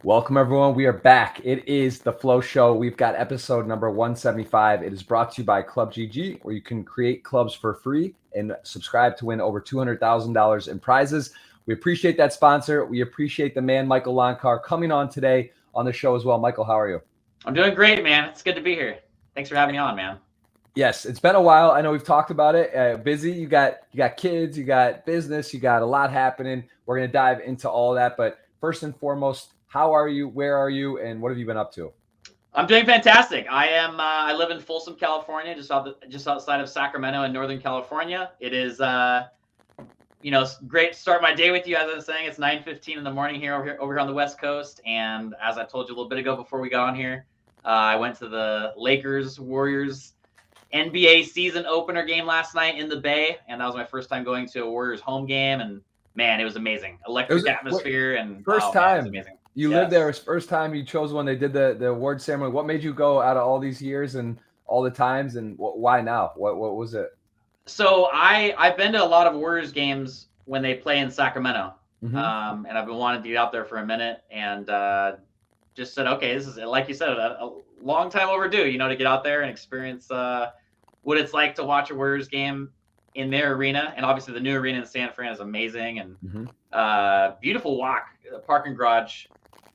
Welcome, everyone. We are back. It is the Flow Show. We've got episode number 175. It is brought to you by ClubGG, where you can create clubs for free and subscribe to win over $200,000 in prizes. We appreciate that sponsor. We appreciate the man, Michael Loncar, coming on today on the show as well. Michael, how are you? I'm doing great, man. It's good to be here. Thanks for having me on, man. Yes, it's been a while. I know we've talked about it. Busy. You got kids, you got business, you got a lot happening. We're going to dive into all that. But first and foremost, how are you? Where are you? And what have you been up to? I'm doing fantastic. I live in Folsom, California, just outside of Sacramento in Northern California. It is, great to start my day with you. As I was saying, it's 9:15 in the morning here over here on the West Coast. And as I told you a little bit ago before we got on here, I went to the Lakers Warriors NBA season opener game last night in the Bay, and that was my first time going to a Warriors home game. And man, it was amazing, electric atmosphere, and first time. Man, it was amazing. You lived there. It was first time you chose when they did the award ceremony. What made you go out of all these years and all the times, and why now? What was it? So I've been to a lot of Warriors games when they play in Sacramento, Mm-hmm. And I've been wanting to get out there for a minute, and just said, okay, this is, like you said, a long time overdue, to get out there and experience what it's like to watch a Warriors game in their arena. And obviously the new arena in San Fran is amazing, and beautiful walk. The parking garage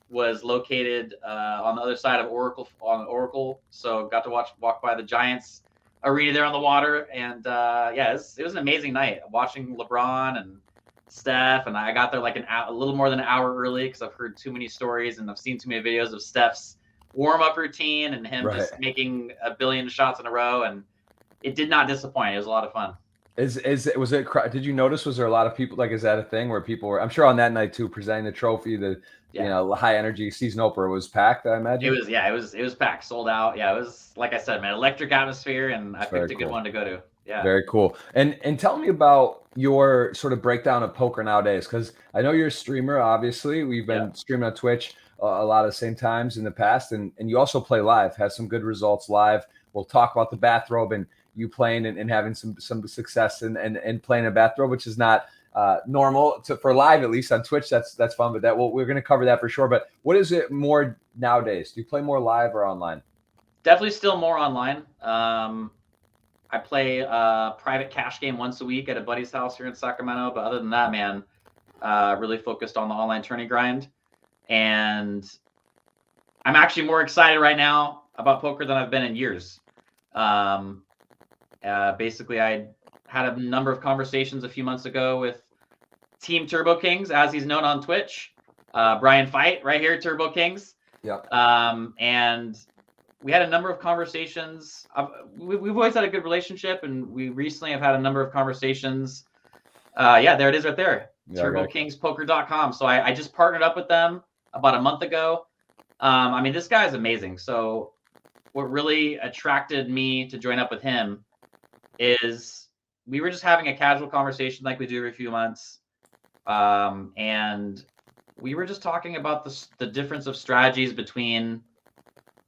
was located on the other side of Oracle, so got to walk by the Giants arena there on the water, and it was an amazing night watching LeBron and Steph. And I got there like a little more than an hour early because I've heard too many stories and I've seen too many videos of Steph's warm-up routine and him just making a billion shots in a row, and it did not disappoint. It was a lot of fun. Did you notice, was there a lot of people? Like, is that a thing where people were, I'm sure on that night too, presenting the trophy, high energy season opener was packed, I imagine? It was packed, sold out. Yeah, it was, like I said, man, electric atmosphere, and I picked a good one to go to. Yeah. Very cool. And tell me about your sort of breakdown of poker nowadays, because I know you're a streamer, obviously. We've been streaming on Twitch a lot of the same times in the past, and you also play live, have some good results live. We'll talk about the bathrobe and you playing and having some success and playing a bathrobe, which is not normal for live, at least on Twitch. That's fun, but we're going to cover that for sure. But what is it more nowadays? Do you play more live or online? Definitely still more online. I play a private cash game once a week at a buddy's house here in Sacramento. But other than that, man, really focused on the online tourney grind. And I'm actually more excited right now about poker than I've been in years. Basically, I had a number of conversations a few months ago with Team Turbo Kings, as he's known on Twitch. Brian Fight, right here, Turbo Kings. Yeah. And we had a number of conversations. We've always had a good relationship, and we recently have had a number of conversations. There it is right there. Yeah, TurboKingsPoker.com. So I just partnered up with them about a month ago. This guy is amazing. So what really attracted me to join up with him is we were just having a casual conversation like we do every few months. And we were just talking about the difference of strategies between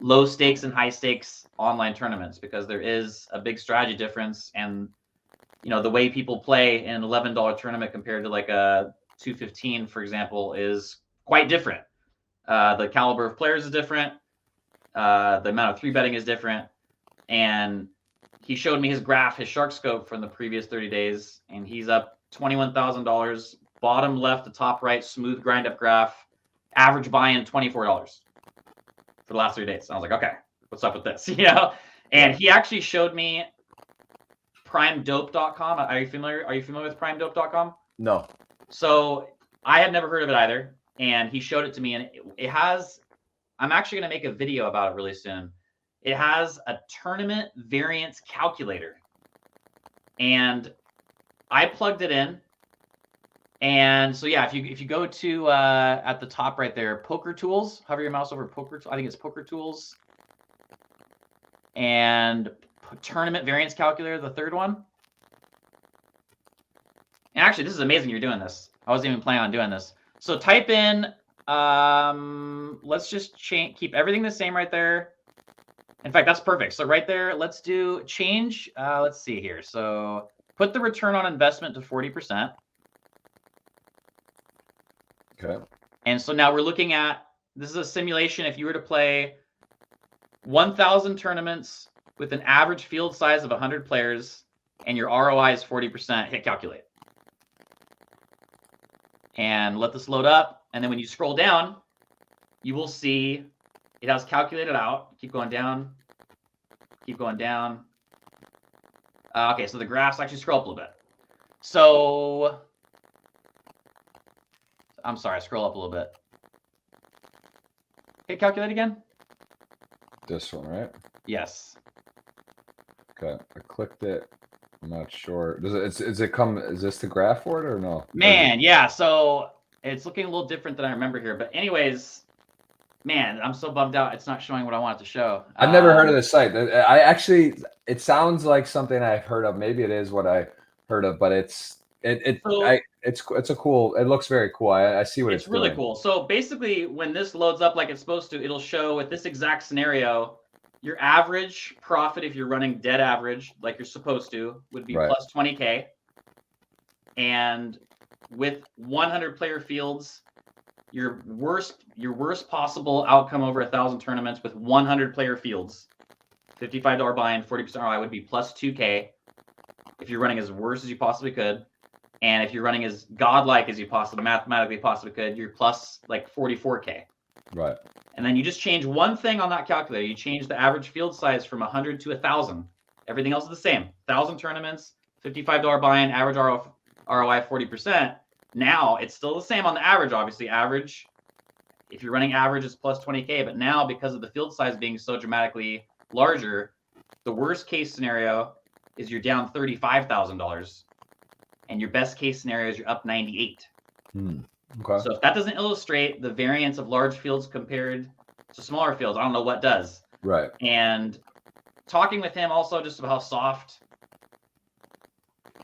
low stakes and high stakes online tournaments, because there is a big strategy difference. And, the way people play in an $11 tournament compared to like a $2.15, for example, is quite different. The caliber of players is different. The amount of 3-betting is different. And he showed me his graph, his shark scope from the previous 30 days, and he's up $21,000, bottom left to top right, smooth grind up graph, average buy-in $24 for the last 3 days. And I was like, okay, what's up with this? And he actually showed me primedope.com. Are you familiar with primedope.com? No. So I had never heard of it either. And he showed it to me, and it has, I'm actually going to make a video about it really soon. It has a tournament variance calculator, and I plugged it in. And so, if you go to at the top right there, Poker Tools, hover your mouse over Poker. I think it's Poker Tools, and tournament variance calculator, the third one. And actually, this is amazing. You're doing this. I wasn't even planning on doing this. So type in. Let's just keep everything the same right there. In fact, that's perfect. So right there, let's do change. Let's see here. So put the return on investment to 40%. Okay. And so now we're looking at This is a simulation. If you were to play 1,000 tournaments with an average field size of 100 players and your ROI is 40%, hit calculate. And let this load up. And then when you scroll down, you will see it has calculated out. Keep going down. Keep going down. Okay, so the graphs actually scroll up a little bit. So, I'm sorry, scroll up a little bit. Hit calculate again. This one, right? Yes. Okay, I clicked it. I'm not sure. Does it come? Is this the graph for it or no? Man, yeah. So it's looking a little different than I remember here. But anyways, man, I'm so bummed out. It's not showing what I want it to show. I've never heard of this site. I actually, it sounds like something I've heard of. Maybe it is what I heard of, but it's a cool. It looks very cool. I see what it's really doing. cool. So basically, when this loads up like it's supposed to, it'll show with this exact scenario, your average profit if you're running dead average like you're supposed to would be plus 20K, and with 100 player fields, your worst possible outcome over 1,000 tournaments with 100 player fields, $55 buy-in, 40% ROI would be plus 2K if you're running as worse as you possibly could. And if you're running as godlike as you mathematically possibly could, you're plus like 44K. Right. And then you just change one thing on that calculator. You change the average field size from 100 to 1,000. Everything else is the same. 1,000 tournaments, $55 buy-in, average ROI 40%. Now it's still the same on the average, obviously. Average, if you're running average, is plus 20K. But now, because of the field size being so dramatically larger, the worst case scenario is you're down $35,000. And your best case scenario is you're up 98. Okay. So if that doesn't illustrate the variance of large fields compared to smaller fields, I don't know what does. Right. And talking with him also just about how soft,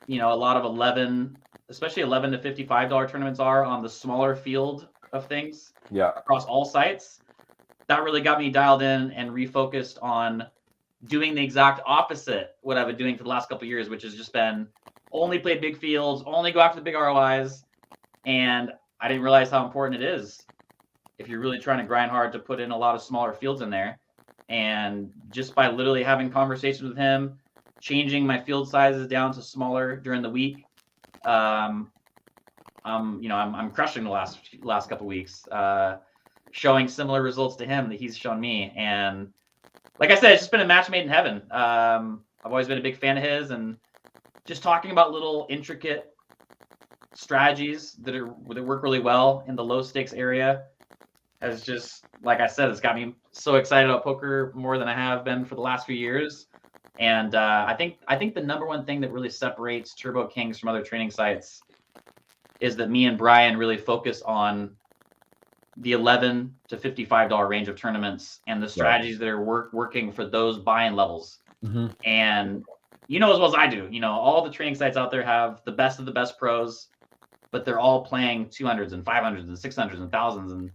a lot of 11, especially 11 to $55 tournaments are on the smaller field of things. Yeah. Across all sites. That really got me dialed in and refocused on doing the exact opposite what I've been doing for the last couple of years, which has just been only play big fields, only go after the big ROIs. And I didn't realize how important it is if you're really trying to grind hard to put in a lot of smaller fields in there. And just by literally having conversations with him, changing my field sizes down to smaller during the week, I'm crushing the last couple of weeks, showing similar results to him that he's shown me. And like I said, it's just been a match made in heaven. I've always been a big fan of his, and just talking about little intricate strategies that work really well in the low stakes area has just, like I said, it's got me so excited about poker more than I have been for the last few years. And I think the number one thing that really separates Turbo Kings from other training sites is that me and Brian really focus on the $11 to $55 range of tournaments and the strategies that are working for those buy-in levels. And as well as I do, all the training sites out there have the best of the best pros, but they're all playing 200s and 500s and 600s and 1000s. And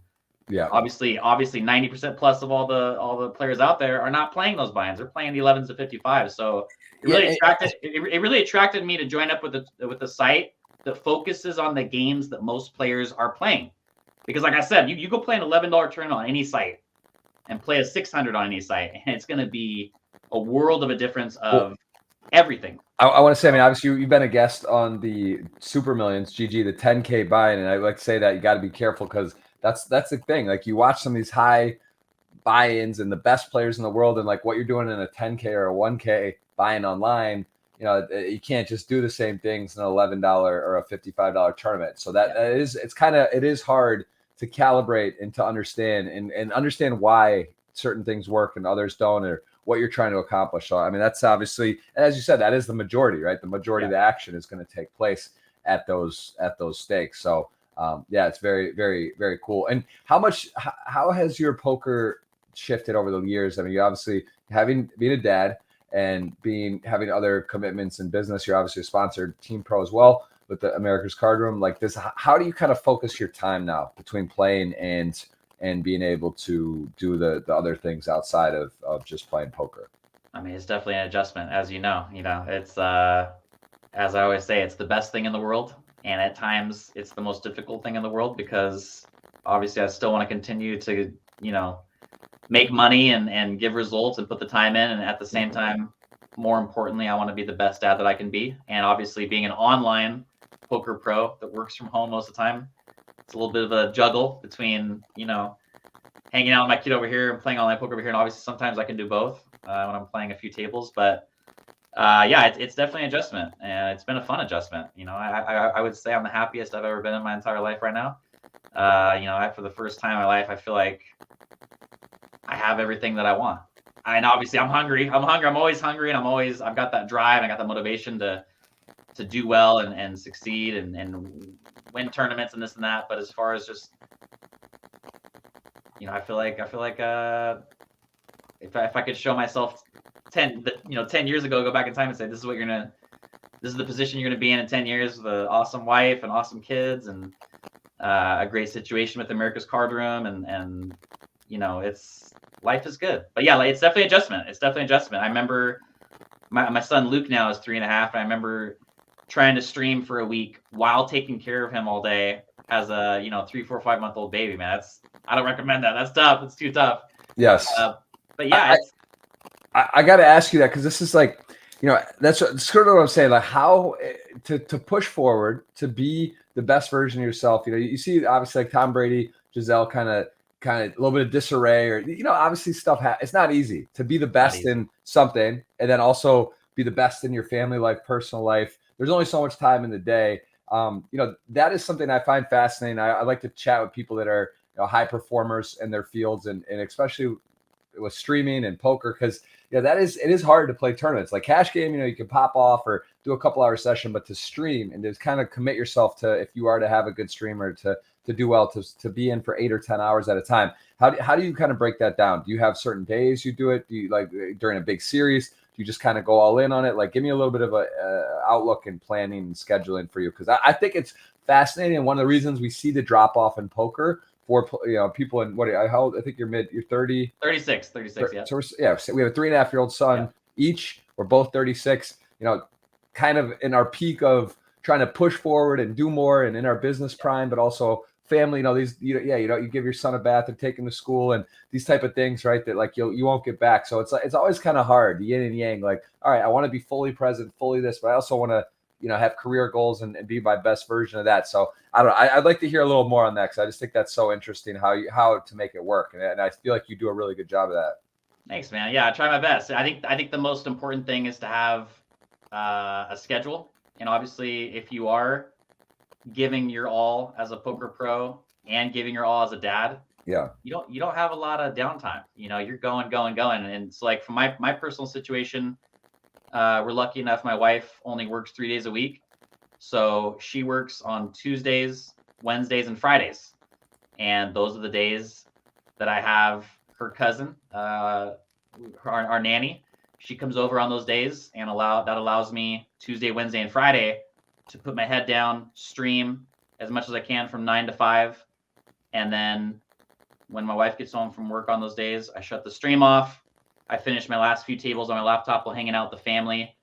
obviously 90% plus of all the players out there are not playing those buy-ins. They're playing the 11s to 55. So it really attracted me to join up with the site that focuses on the games that most players are playing. Because like I said, you go play an $11 tournament on any site and play a 600 on any site, and it's going to be a world of a difference of everything. I want to say, obviously you've been a guest on the Super Millions GG, the 10K buy-in, and I like to say that you got to be careful because that's the thing. Like you watch some of these high buy-ins and the best players in the world, and like what you're doing in a 10K or a 1K buy-in online, you can't just do the same things in an $11 or a $55 tournament. So it is hard to calibrate and to understand and understand why certain things work and others don't, or what you're trying to accomplish. So, that's obviously, as you said, that is the majority, right? The majority of the action is going to take place at those stakes. So, it's very, very, very cool. And how has your poker shifted over the years? You obviously being a dad and having other commitments in business. You're obviously a sponsored Team Pro as well with the America's Card Room. Like this, how do you kind of focus your time now between playing and being able to do the other things outside of just playing poker? It's definitely an adjustment, as you know. It's as I always say, it's the best thing in the world, and at times it's the most difficult thing in the world because obviously I still want to continue to, make money and give results and put the time in. And at the same time, more importantly, I want to be the best dad that I can be. And obviously being an online poker pro that works from home most of the time, it's a little bit of a juggle between, hanging out with my kid over here and playing online poker over here. And obviously sometimes I can do both when I'm playing a few tables, but yeah, it's definitely an adjustment, and it's been a fun adjustment. I would say I'm the happiest I've ever been in my entire life right now. For the first time in my life, I feel like I have everything that I want. And obviously I'm hungry. I'm always hungry, and I've got that drive. I got that motivation to do well and succeed and win tournaments and this and that. But as far as just, I feel like if I could show myself 10 years ago, go back in time and say, this is the position you're gonna be in 10 years with an awesome wife and awesome kids and a great situation with America's Card Room, and life is good. But yeah, it's definitely adjustment. I remember my son Luke now is 3.5, and I remember trying to stream for a week while taking care of him all day as a 3, 4, 5-month-old baby. Man, I don't recommend that. That's tough. It's too tough. Yes. But yeah, I got to ask you that, because this is like, that's sort of what I'm saying, like how to push forward to be the best version of yourself. You see obviously like Tom Brady, Giselle, kind of a little bit of disarray, or obviously stuff. It's not easy to be the best in something and then also be the best in your family life, personal life. There's only so much time in the day. That is something I find fascinating. I like to chat with people that are high performers in their fields, and especially with streaming and poker, because it is hard to play tournaments. Like cash game, you can pop off or do a couple hour session, but to stream and to kind of commit yourself to, if you are to have a good streamer, to do well, to be in for 8 or 10 hours at a time. How do you kind of break that down? Do you have certain days you do it? Do you, like during a big series, do you just kind of go all in on it? Like, give me a little bit of a outlook and planning and scheduling for you, because I think it's fascinating. And one of the reasons we see the drop off in poker for people in I think you're 30, 36, yeah. So we have a 3.5-year-old son each. We're both 36. Kind of in our peak of trying to push forward and do more, and in our business prime, but also family. You give your son a bath and take him to school and these type of things, right? That like you won't get back. So it's always kind of hard, the yin and yang. Like, all right, I want to be fully present, fully this, but I also want to have career goals and be my best version of that. So I'd like to hear a little more on that, because I just think that's so interesting how to make it work. And I feel like you do a really good job of that. Thanks, man. Yeah, I try my best. I think the most important thing is to have a schedule. And obviously, if you are giving your all as a poker pro and giving your all as a dad, you don't have a lot of downtime. You're going. And it's like, for my personal situation, we're lucky enough, my wife only works 3 days a week. So she works on Tuesdays, Wednesdays, and Fridays. And those are the days that I have her cousin, our nanny. She comes over on those days, and that allows me Tuesday, Wednesday, and Friday to put my head down, stream as much as I can from 9 to 5. And then when my wife gets home from work on those days, I shut the stream off. I finish my last few tables on my laptop while hanging out with the family.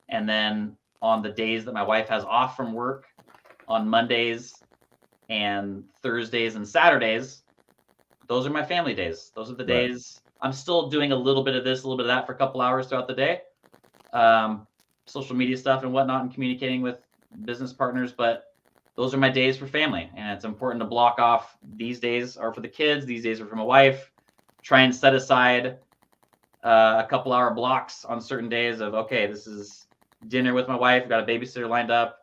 And then on the days that my wife has off from work, on Mondays and Thursdays and Saturdays, those are my family days. Those are the days I'm still doing a little bit of this, a little bit of that for a couple hours throughout the day. Social media stuff and whatnot, and communicating with business partners. But those are my days for family. And it's important to block off, these days are for the kids, these days are for my wife. Try and set aside a couple hour blocks on certain days of, okay, this is dinner with my wife, got a babysitter lined up.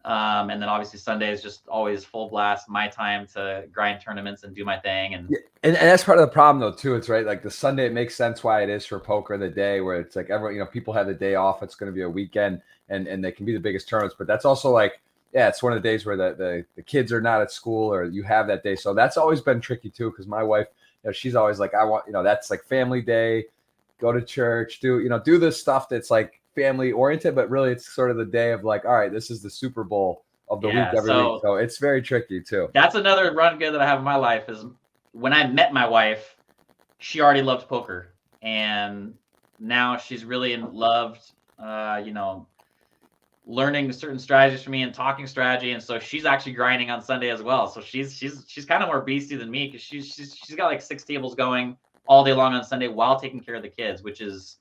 And then obviously Sunday is just always full blast, my time to grind tournaments and do my thing. And that's part of the problem though too. It's right, like the Sunday, it makes sense why it is for poker the day where it's like everyone, people have the day off. It's going to be a weekend, and they can be the biggest tournaments. But that's also like, it's one of the days where the kids are not at school, or you have that day. So that's always been tricky too, because my wife, she's always like, I want, that's like family day, go to church, do this stuff that's like family oriented, but really it's sort of the day of like, all right, this is the Super Bowl of the week every week. So it's very tricky too. That's another run good that I have in my life, is when I met my wife, she already loved poker, and now she's really loved, learning certain strategies from me and talking strategy, and so she's actually grinding on Sunday as well. So she's kind of more beastie than me because she's got like 6 tables going all day long on Sunday while taking care of the kids, which is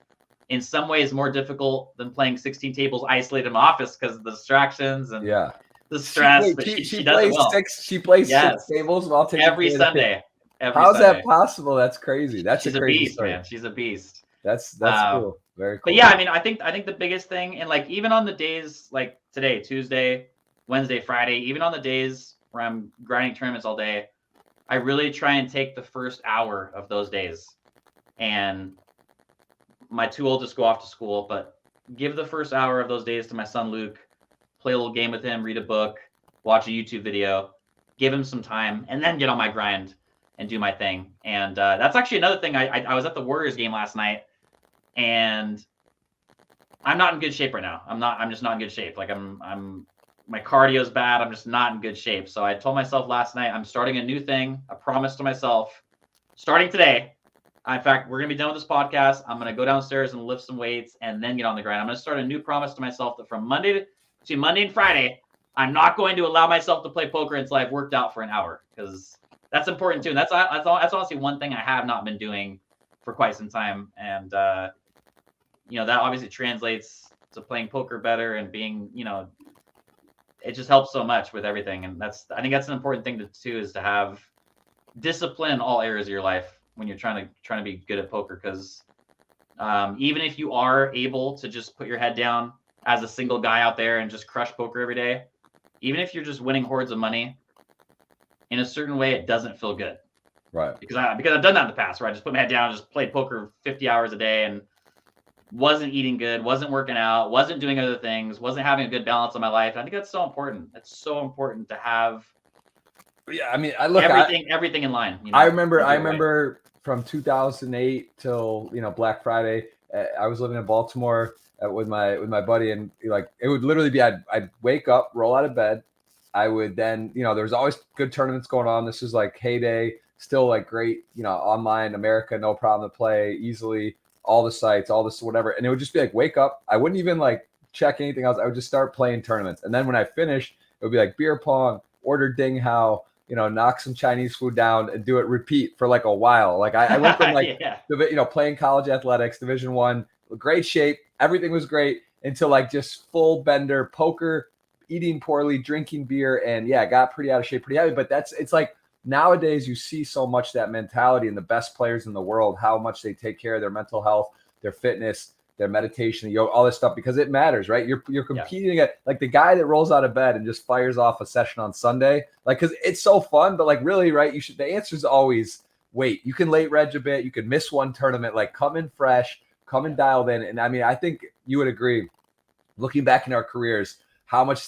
in some ways more difficult than playing 16 tables isolated in my office because of the distractions and the stress. But she does it plays well. 6. She plays 6 tables while taking every care of the kids. Sunday. How's that possible? That's crazy. That's she's a crazy beast, story. man. She's a beast. That's cool. Very cool. But yeah, I mean, I think the biggest thing, and like even on the days like today, Tuesday, Wednesday, Friday, even on the days where I'm grinding tournaments all day, I really try and take the first hour of those days. And my 2 oldest go off to school, but give the first hour of those days to my son Luke, play a little game with him, read a book, watch a YouTube video, give him some time, and then get on my grind and do my thing. And that's actually another thing. I was at the Warriors game last night, and I'm not in good shape right now. I'm just not in good shape. Like my cardio's bad. I'm just not in good shape. So I told myself last night, I'm starting a new thing. I promised to myself, starting today. In fact, we're going to be done with this podcast. I'm going to go downstairs and lift some weights and then get on the grind. I'm going to start a new promise to myself that from Monday and Friday, I'm not going to allow myself to play poker until I've worked out for an hour, because that's important too. And that's honestly one thing I have not been doing for quite some time. And, that obviously translates to playing poker better and being, it just helps so much with everything. And I think that's an important thing too, is to have discipline in all areas of your life when you're trying to be good at poker. Because even if you are able to just put your head down as a single guy out there and just crush poker every day, even if you're just winning hordes of money, in a certain way, it doesn't feel good. Right. Because I've done that in the past, where I just put my head down and just played poker 50 hours a day and wasn't eating good, wasn't working out, wasn't doing other things, wasn't having a good balance in my life. I think that's so important. It's so important to have everything in line. I remember from 2008 till Black Friday, I was living in Baltimore with my buddy, and like it would literally be I'd wake up, roll out of bed. I would then, there was always good tournaments going on. This was like heyday, still like great, online America, no problem to play easily, all the sites, all this, whatever. And it would just be like, wake up. I wouldn't even like check anything else. I would just start playing tournaments. And then when I finished, it would be like beer pong, order ding hao, knock some Chinese food down and do it repeat for like a while. Like I went from like, playing college athletics, Division I, great shape. Everything was great until like just full bender poker, eating poorly, drinking beer, and got pretty out of shape, pretty heavy. But it's like nowadays you see so much that mentality in the best players in the world, how much they take care of their mental health, their fitness, their meditation, yoga, all this stuff, because it matters, right? You're competing at like the guy that rolls out of bed and just fires off a session on Sunday, like, because it's so fun, but like really, right? The answer is always wait. You can late reg a bit, you could miss one tournament, like come in fresh, come in dialed in. And I mean, I think you would agree, looking back in our careers, how much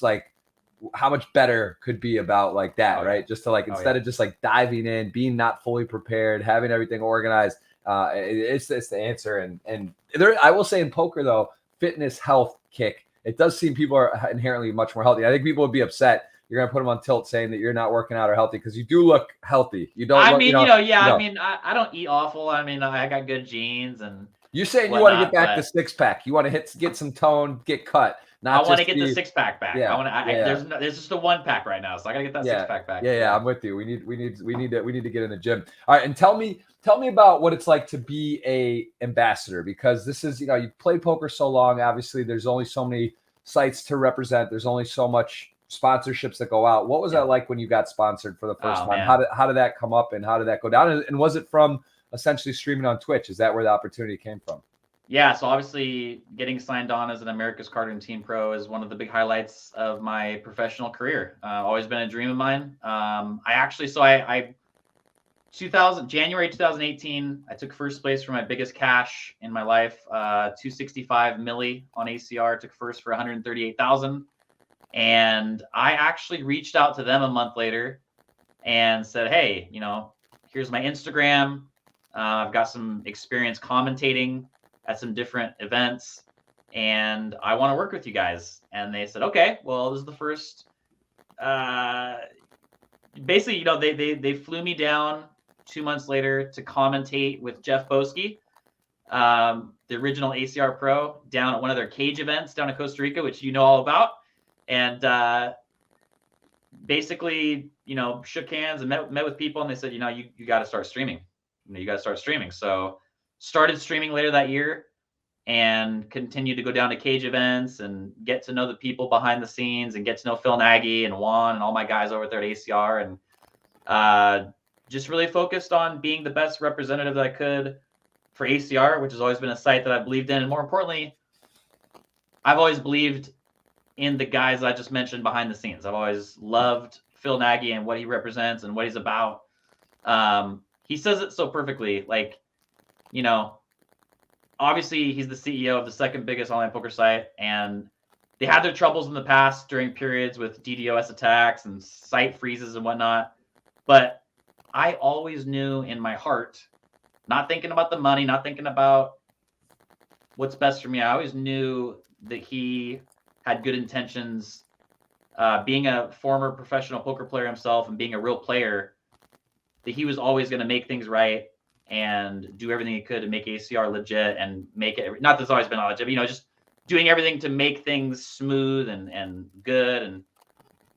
better could be about like that, right? Just to like, instead of just like diving in, being not fully prepared, having everything organized, it's the answer. And there, I will say in poker though, fitness, health kick, it does seem people are inherently much more healthy. I think people would be upset. You're going to put them on tilt saying that you're not working out or healthy, because you do look healthy. You don't. I mean, I mean, I don't eat awful. I mean, I got good genes and. You're saying you want to get back the 6-pack. You want to get some tone, get cut. I want to get the 6-pack back. There's just a 1-pack right now, so I gotta get that 6-pack back. Yeah, I'm with you. We need to get in the gym. All right, and tell me about what it's like to be a ambassador, because this is, you played poker so long. Obviously, there's only so many sites to represent. There's only so much sponsorships that go out. What was that like when you got sponsored for the first time? Man. How did that come up, and how did that go down? And was it from essentially streaming on Twitch? Is that where the opportunity came from? Yeah, so obviously getting signed on as an America's Card and Team Pro is one of the big highlights of my professional career. Always been a dream of mine. January 2018, I took first place for my biggest cash in my life, 265 milli on ACR, took first for 138,000. And I actually reached out to them a month later and said, hey, here's my Instagram. I've got some experience commentating at some different events, and I want to work with you guys. And they said, okay, well, this is the first, basically, they flew me down 2 months later to commentate with Jeff Boski. the original ACR Pro, down at one of their cage events down in Costa Rica, which you know all about, and basically, shook hands and met with people, and they said, you got to start streaming. You got to start streaming. So started streaming later that year, and continued to go down to cage events and get to know the people behind the scenes and get to know Phil Nagy and Juan and all my guys over there at ACR, and just really focused on being the best representative that I could for ACR, which has always been a site that I believed in. And more importantly, I've always believed in the guys that I just mentioned behind the scenes. I've always loved Phil Nagy and what he represents and what he's about. He says it so perfectly. Like, obviously he's the CEO of the second biggest online poker site, and they had their troubles in the past during periods with DDoS attacks and site freezes and whatnot. But I always knew in my heart, not thinking about the money, not thinking about what's best for me, I always knew that he had good intentions. Being a former professional poker player himself and being a real player, that he was always going to make things right and do everything he could to make ACR legit and make it, not that it's always been legit, but, just doing everything to make things smooth and good. And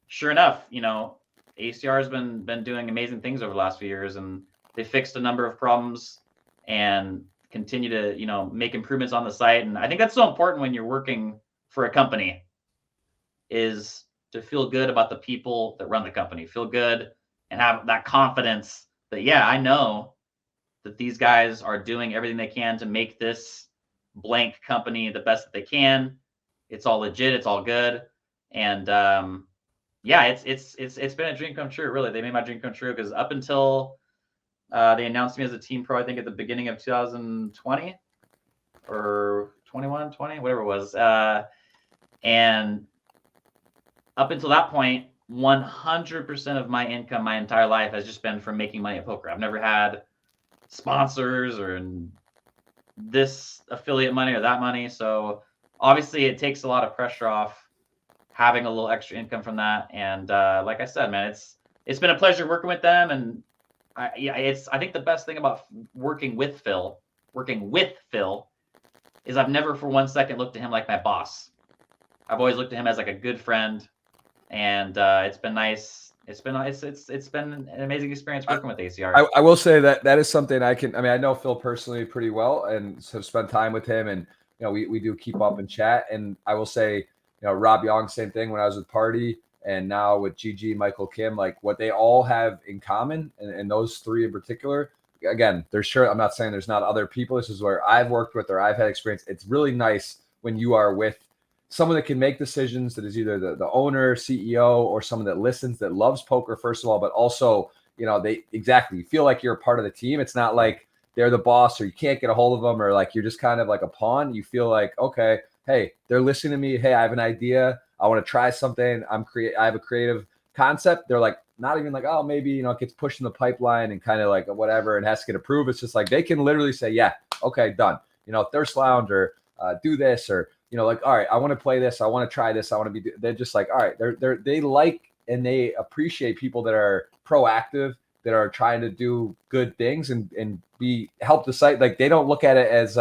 sure enough, ACR has been doing amazing things over the last few years, and they fixed a number of problems and continue to, make improvements on the site. And I think that's so important when you're working for a company, is to feel good about the people that run the company, feel good and have that confidence that, yeah, I know that these guys are doing everything they can to make this blank company the best that they can. It's all legit. It's all good. And yeah, it's been a dream come true. Really, they made my dream come true, because up until they announced me as a team pro, I think at the beginning of 2020 or 21, 20, whatever it was. And up until that point, 100% of my income my entire life has just been from making money at poker. I've never had sponsors or this affiliate money or that money. So obviously it takes a lot of pressure off having a little extra income from that. And like I said, man, it's been a pleasure working with them. And I think the best thing about working with Phil is I've never for 1 second looked at him like my boss. I've always looked at him as like a good friend, and it's been nice. It's been an amazing experience working with ACR. I will say that is something I know Phil personally pretty well and have spent time with him, and we do keep up and chat. And I will say, Rob Young, same thing when I was with Party, and now with GG, Michael Kim, like what they all have in common, and those three in particular. Again, I'm not saying there's not other people. This is where I've worked with or I've had experience. It's really nice when you are with someone that can make decisions, that is either the owner, CEO, or someone that listens, that loves poker, first of all, but also, you feel like you're a part of the team. It's not like they're the boss or you can't get a hold of them, or like you're just kind of like a pawn. You feel like, okay, hey, they're listening to me. Hey, I have an idea. I want to try something. I have a creative concept. They're like, not even like, oh, maybe, it gets pushed in the pipeline and kind of like whatever and has to get approved. It's just like, they can literally say, yeah, okay, done. Thirst Lounge, or do this, or, like, all right, I want to play this. I want to try this. I want to be, they're just like, all right, they like, and they appreciate people that are proactive, that are trying to do good things and help the site. Like, they don't look at it as,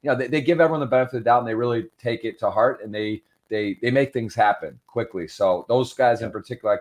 they give everyone the benefit of the doubt, and they really take it to heart, and they make things happen quickly. So those guys in particular,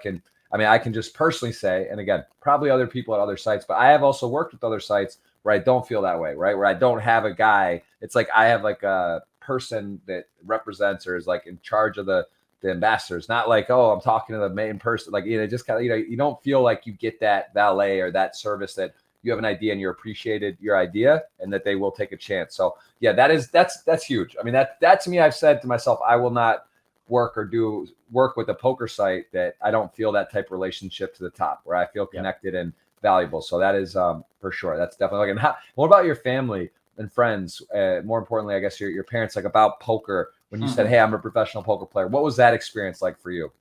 I can just personally say, and again, probably other people at other sites, but I have also worked with other sites where I don't feel that way, right? Where I don't have a guy. It's like I have like a person that represents or is like in charge of the ambassadors, not like, oh, I'm talking to the main person. Like, just kind of, you don't feel like you get that valet or that service, that you have an idea and you're appreciated your idea, and that they will take a chance. So yeah, that's huge. That to me, I've said to myself, I will not work with a poker site that I don't feel that type of relationship to the top, where I feel connected and valuable. So that is for sure. That's definitely like. And what about your family and friends? More importantly, I guess your parents, like, about poker. When you said, hey, I'm a professional poker player, what was that experience like for you?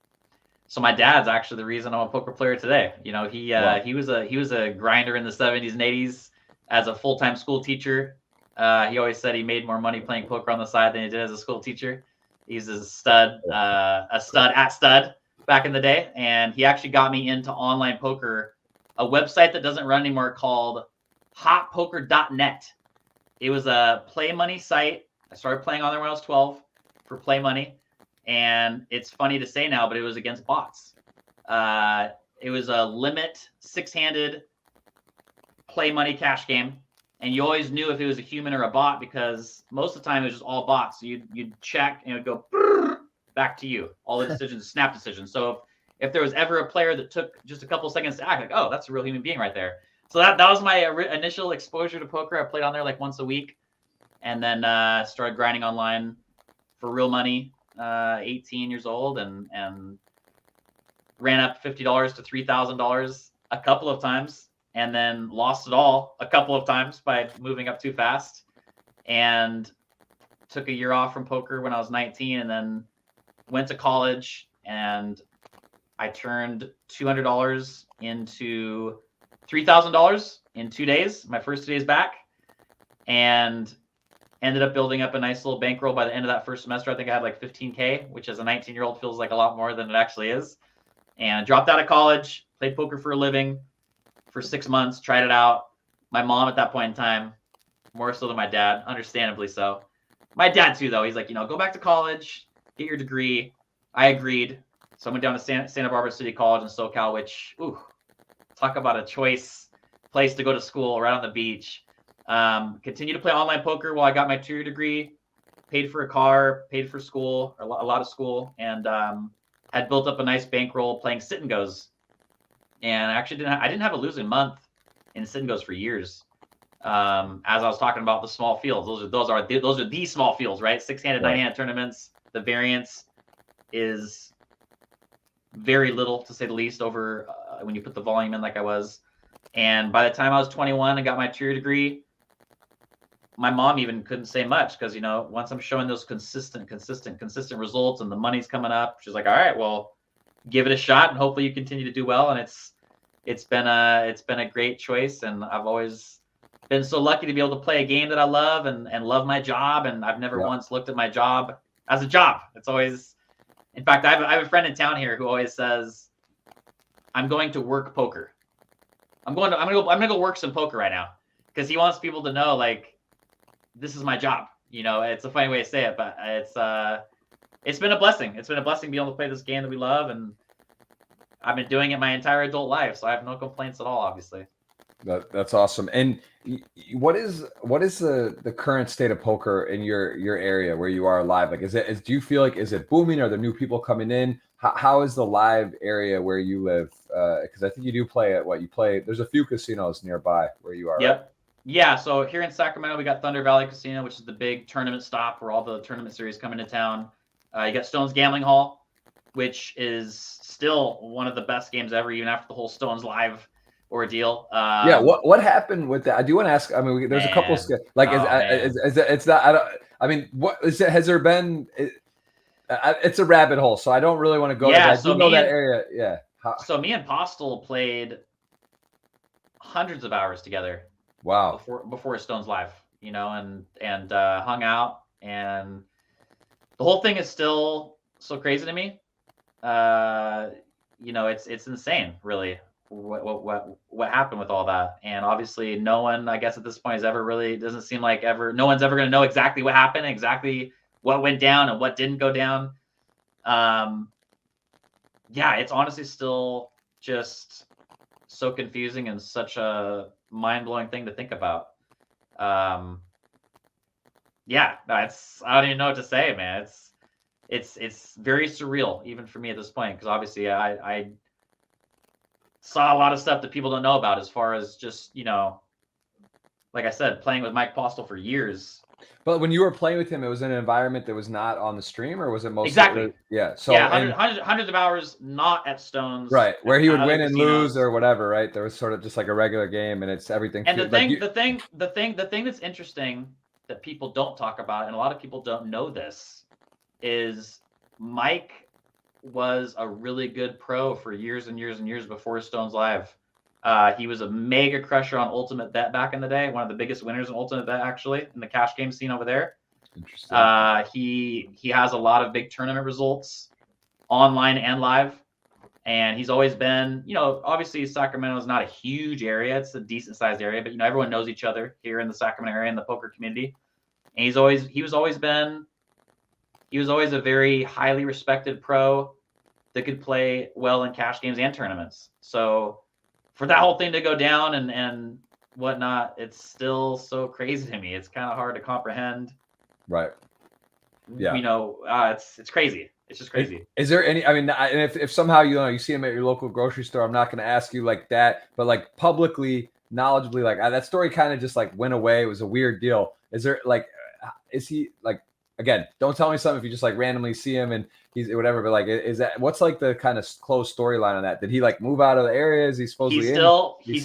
So my dad's actually the reason I'm a poker player today. He was a grinder in the 70s and 80s as a full-time school teacher. He always said he made more money playing poker on the side than he did as a school teacher. He's a stud back in the day. And he actually got me into online poker, a website that doesn't run anymore called hotpoker.net. it was a play money site. I started playing on there when I was 12 for play money. And it's funny to say now, but it was against bots. It was a limit 6-handed play money cash game. And you always knew if it was a human or a bot because most of the time it was just all bots. So you'd check and it would go back to you. All the decisions, snap decisions. So if there was ever a player that took just a couple seconds to act, like, oh, that's a real human being right there. So that was my initial exposure to poker. I played on there like once a week, and then started grinding online for real money. 18 years old, and ran up $50 to $3,000 a couple of times, and then lost it all a couple of times by moving up too fast. And took a year off from poker when I was 19, and then went to college, and I turned $200 into $3,000 in 2 days, my first 2 days back, and ended up building up a nice little bankroll by the end of that first semester. I think I had like 15K, which as a 19-year-old feels like a lot more than it actually is. And dropped out of college, played poker for a living for 6 months, tried it out. My mom at that point in time, more so than my dad, understandably so. My dad too, though. He's like, go back to college, get your degree. I agreed. So I went down to Santa Barbara City College in SoCal, which, talk about a choice place to go to school right on the beach. Continued to play online poker while I got my 2-year degree, paid for a car, paid for school, a lot of school, and had built up a nice bankroll playing sit and goes. And I actually didn't have a losing month in sit and goes for years. As I was talking about the small fields, those are the small fields, right? 6-handed, 9-handed tournaments. The variance is very little, to say the least, over when you put the volume in like I was. And by the time I was 21 and got my 2-year degree, my mom even couldn't say much because, once I'm showing those consistent results and the money's coming up, she's like, all right, well, give it a shot and hopefully you continue to do well. And it's been a great choice. And I've always been so lucky to be able to play a game that I love and love my job. And I've never once looked at my job as a job. It's always, in fact, I have a friend in town here who always says, I'm going to work poker. I'm gonna go work some poker right now because he wants people to know, like, this is my job. It's a funny way to say it, but it's been a blessing. It's been a blessing being able to play this game that we love, and I've been doing it my entire adult life, so I have no complaints at all, obviously. That's awesome. And what is the current state of poker in your area where you are live? Like, do you feel like, is it booming? Are there new people coming in? How is the live area where you live? Because I think you do play at you play. There's a few casinos nearby where you are. Yep. Right? Yeah. So here in Sacramento, we got Thunder Valley Casino, which is the big tournament stop where all the tournament series come into town. You got Stone's Gambling Hall, which is still one of the best games ever, even after the whole Stone's Live ordeal. Yeah. What happened with that? I do want to ask. I mean, there's a couple like it's not. I don't. I mean, what is it? Has there been? It's a rabbit hole, so I don't really want to go there. I do know that area. Yeah. So me and Postel played hundreds of hours together. Wow. Before Stone's Live, and hung out, and the whole thing is still so crazy to me. It's insane, really, what happened with all that. And obviously no one, I guess at this point, doesn't seem like no one's ever going to know exactly what happened, exactly what went down and what didn't go down. It's honestly still just so confusing and such a mind-blowing thing to think about. I don't even know what to say, man. It's very surreal even for me at this point, because obviously I saw a lot of stuff that people don't know about, as far as just, like I said, playing with Mike Postel for years. But when you were playing with him, it was in an environment that was not on the stream, or was it mostly? Exactly. Yeah. So hundreds of hours not at Stone's. Right, where he would win and lose or whatever. Right, there was sort of just like a regular game, and it's everything. And the thing that's interesting that people don't talk about, and a lot of people don't know this, is Mike was a really good pro for years and years and years before Stone's Live. He was a mega crusher on Ultimate Bet back in the day, one of the biggest winners in Ultimate Bet, actually, in the cash game scene over there. Interesting. He has a lot of big tournament results, online and live. And he's always been, you know, obviously Sacramento is not a huge area. It's a decent sized area, but, you know, everyone knows each other here in the Sacramento area in the poker community. And he was always a very highly respected pro that could play well in cash games and tournaments. So for that whole thing to go down and whatnot, it's still so crazy to me. It's kind of hard to comprehend. Right. Yeah. You know, it's crazy. It's just crazy. Is there any, I mean, and if somehow, you know, you see him at your local grocery store, I'm not going to ask you like that, but like publicly, knowledgeably, like that story kind of just like went away. It was a weird deal. Is there like, is he like, again, don't tell me something if you just like randomly see him and he's whatever, but like, is that, what's like the kind of close storyline on that? Did he like move out of the area? Is he supposedly he's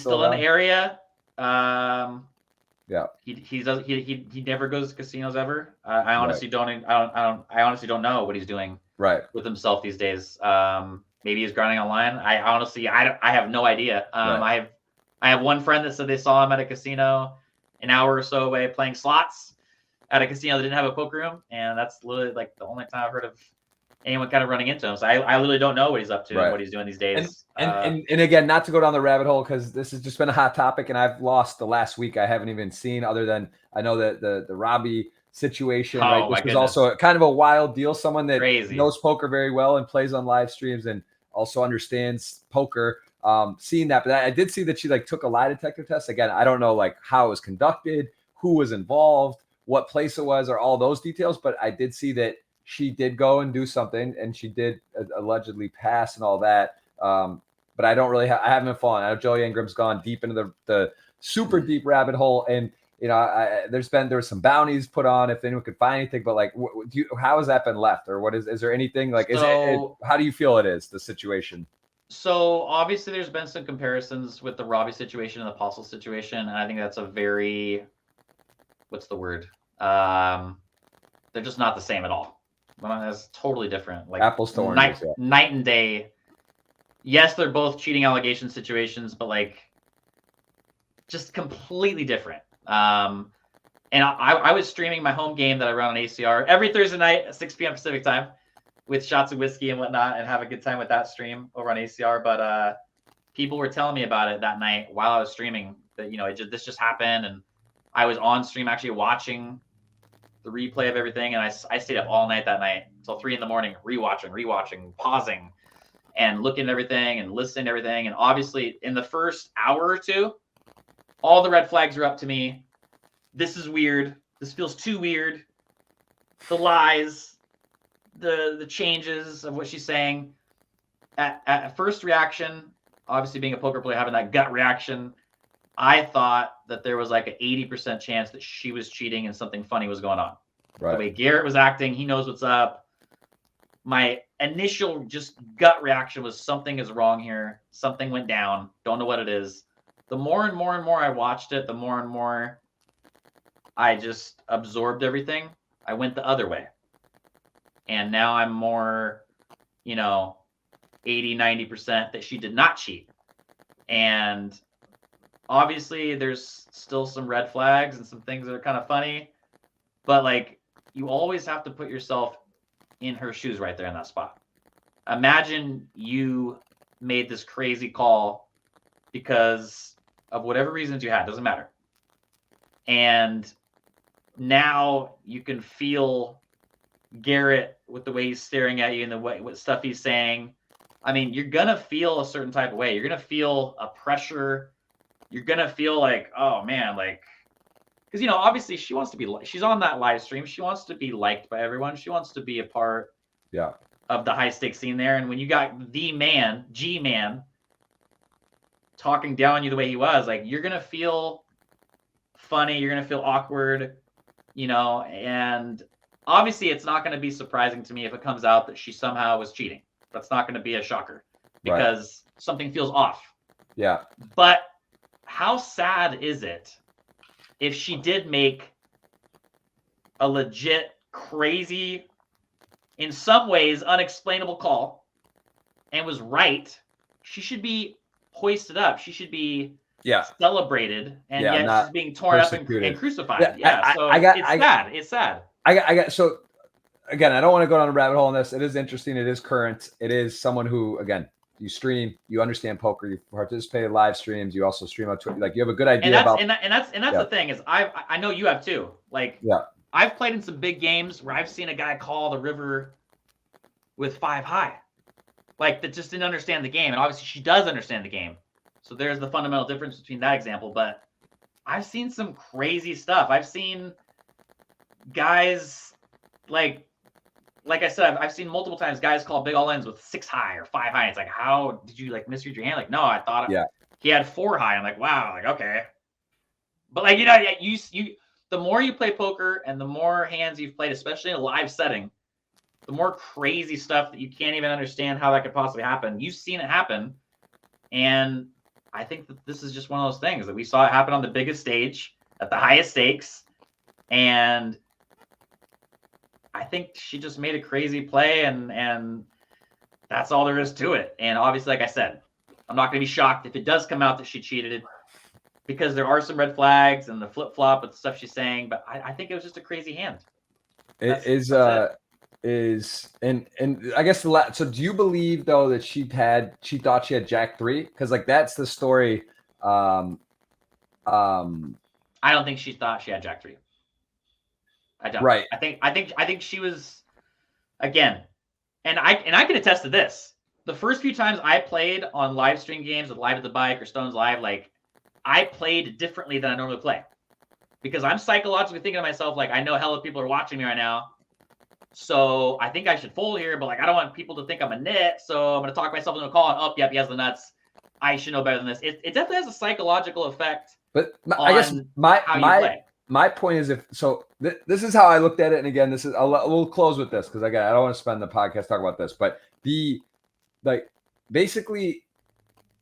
still in the area. Yeah. He never goes to casinos ever. I honestly don't know what he's doing with himself these days. Maybe he's grinding online. I have no idea. I have one friend that said they saw him at a casino an hour or so away playing slots at a casino that didn't have a poker room, and that's literally like the only time I've heard of anyone kind of running into him. So I literally don't know what he's up to and what he's doing these days. And again, not to go down the rabbit hole, because this has just been a hot topic, and I've lost the last week. I haven't even seen, other than I know that the Robbi situation, right? Which was also kind of a wild deal. Someone that knows poker very well and plays on live streams and also understands poker. Seeing that, but I did see that she like took a lie detector test. Again, I don't know like how it was conducted, who was involved, what place it was, or all those details, but I did see that she did go and do something, and she did allegedly pass and all that. But I don't really I haven't been following. I know Joey Ingram's gone deep into the super deep rabbit hole, and you know, there were some bounties put on if anyone could find anything. But like, how has that been left, or what is there anything like? How do you feel it is the situation? So obviously, there's been some comparisons with the Robbi situation and the Apostle situation, and I think that's a very, what's the word? They're just not the same at all. It's totally different. Like apples to oranges, night and day. Yes, they're both cheating allegation situations, but like just completely different. And I was streaming my home game that I run on ACR every Thursday night at 6 p.m. Pacific time with shots of whiskey and whatnot, and have a good time with that stream over on ACR. But people were telling me about it that night while I was streaming, that, you know, this just happened, and I was on stream actually watching the replay of everything, and I stayed up all night that night until 3 a.m, rewatching, pausing, and looking at everything and listening to everything. And obviously, in the first hour or two, all the red flags are up to me. This is weird. This feels too weird. The lies, the changes of what she's saying. At first reaction, obviously being a poker player, having that gut reaction, I thought that there was like an 80% chance that she was cheating and something funny was going on. The way Garrett was acting, he knows what's up. My initial just gut reaction was something is wrong here. Something went down. Don't know what it is. The more and more and more I watched it, the more and more I just absorbed everything. I went the other way. And now I'm more, 80, 90% that she did not cheat. And obviously there's still some red flags and some things that are kind of funny, but like, you always have to put yourself in her shoes right there in that spot. Imagine you made this crazy call because of whatever reasons you had, doesn't matter. And now you can feel Garrett with the way he's staring at you and the way what stuff he's saying. I mean, you're gonna feel a certain type of way. You're gonna feel a pressure. You're gonna feel like, oh man, like, because obviously she wants to be. She's on that live stream. She wants to be liked by everyone. She wants to be a part of the high stakes scene there. And when you got the man, G-man, talking down on you the way he was, like, you're gonna feel funny. You're gonna feel awkward, And obviously, it's not gonna be surprising to me if it comes out that she somehow was cheating. That's not gonna be a shocker because something feels off. Yeah. But how sad is it if she did make a legit, crazy, in some ways unexplainable call and was right? She should be hoisted up. She should be celebrated, and yet she's being torn up and crucified. It's sad. I got so again, I don't want to go down a rabbit hole on this. It is interesting. It is current. It is someone who, again, you stream, you understand poker, you participate in live streams, you also stream on Twitch. Like you have a good idea and that's, about. And that's the thing is I know you have too. Like I've played in some big games where I've seen a guy call the river with 5 high, like that just didn't understand the game, and obviously she does understand the game. So there's the fundamental difference between that example. But I've seen some crazy stuff. I've seen guys like I said, I've seen multiple times guys call big all-ins with 6 high or 5 high. It's like, how did you like misread your hand? Like, no, I thought he had 4 high. I'm like, wow, like okay. But like, you know, you the more you play poker and the more hands you've played, especially in a live setting, the more crazy stuff that you can't even understand how that could possibly happen. You've seen it happen. And I think that this is just one of those things that we saw it happen on the biggest stage at the highest stakes. And I think she just made a crazy play, and that's all there is to it. And obviously, like I said, I'm not going to be shocked if it does come out that she cheated, because there are some red flags and the flip flop with the stuff she's saying. But I think it was just a crazy hand. And I guess so do you believe though that she thought she had Jack 3? Because like that's the story. I don't think she thought she had Jack 3. I don't. Right. I think she was, again, and I can attest to this. The first few times I played on live stream games with Live at the Bike or Stones Live, like I played differently than I normally play, because I'm psychologically thinking to myself, like, I know hella people are watching me right now, so I think I should fold here, but like I don't want people to think I'm a nit, so I'm gonna talk myself into a call and yep, he has the nuts. I should know better than this. It definitely has a psychological effect. But I guess my point is, this is how I looked at it, and again, we'll close with this because I don't want to spend the podcast talking about this, but basically,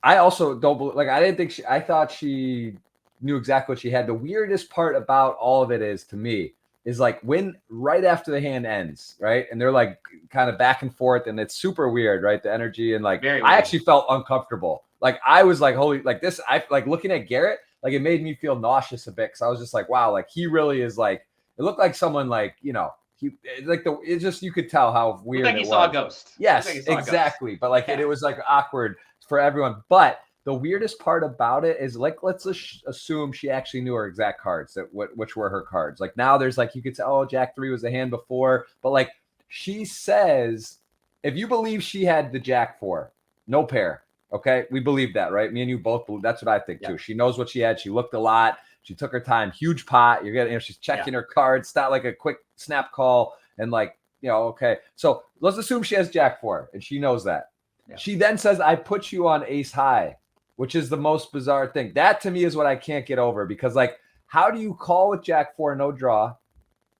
I also don't believe, like I didn't think I thought she knew exactly what she had. The weirdest part about all of it is, to me, is like when right after the hand ends, right, and they're like kind of back and forth, and it's super weird, right, the energy, and like I actually felt uncomfortable. Like I was like, holy, like this, I like looking at Garrett. Like it made me feel nauseous a bit, because I was just like, wow, like he really is like, it looked like someone like, you know, it just, you could tell how weird it was. Like he saw a ghost. Yes, exactly. But like it was like awkward for everyone. But the weirdest part about it is like, let's just assume she actually knew her exact cards, which were her cards. Like now there's like, you could say, oh, Jack 3 was the hand before, but like she says, if you believe she had the Jack 4, no pair. Okay, we believe that, right? Me and you both believe. That's what I think too. She knows what she had. She looked a lot. She took her time. Huge pot. You're getting, she's checking her cards. It's not like a quick snap call and like, okay. So let's assume she has Jack 4 and she knows that. Yeah. She then says, "I put you on ace high," which is the most bizarre thing. That to me is what I can't get over, because like, how do you call with Jack 4 no draw,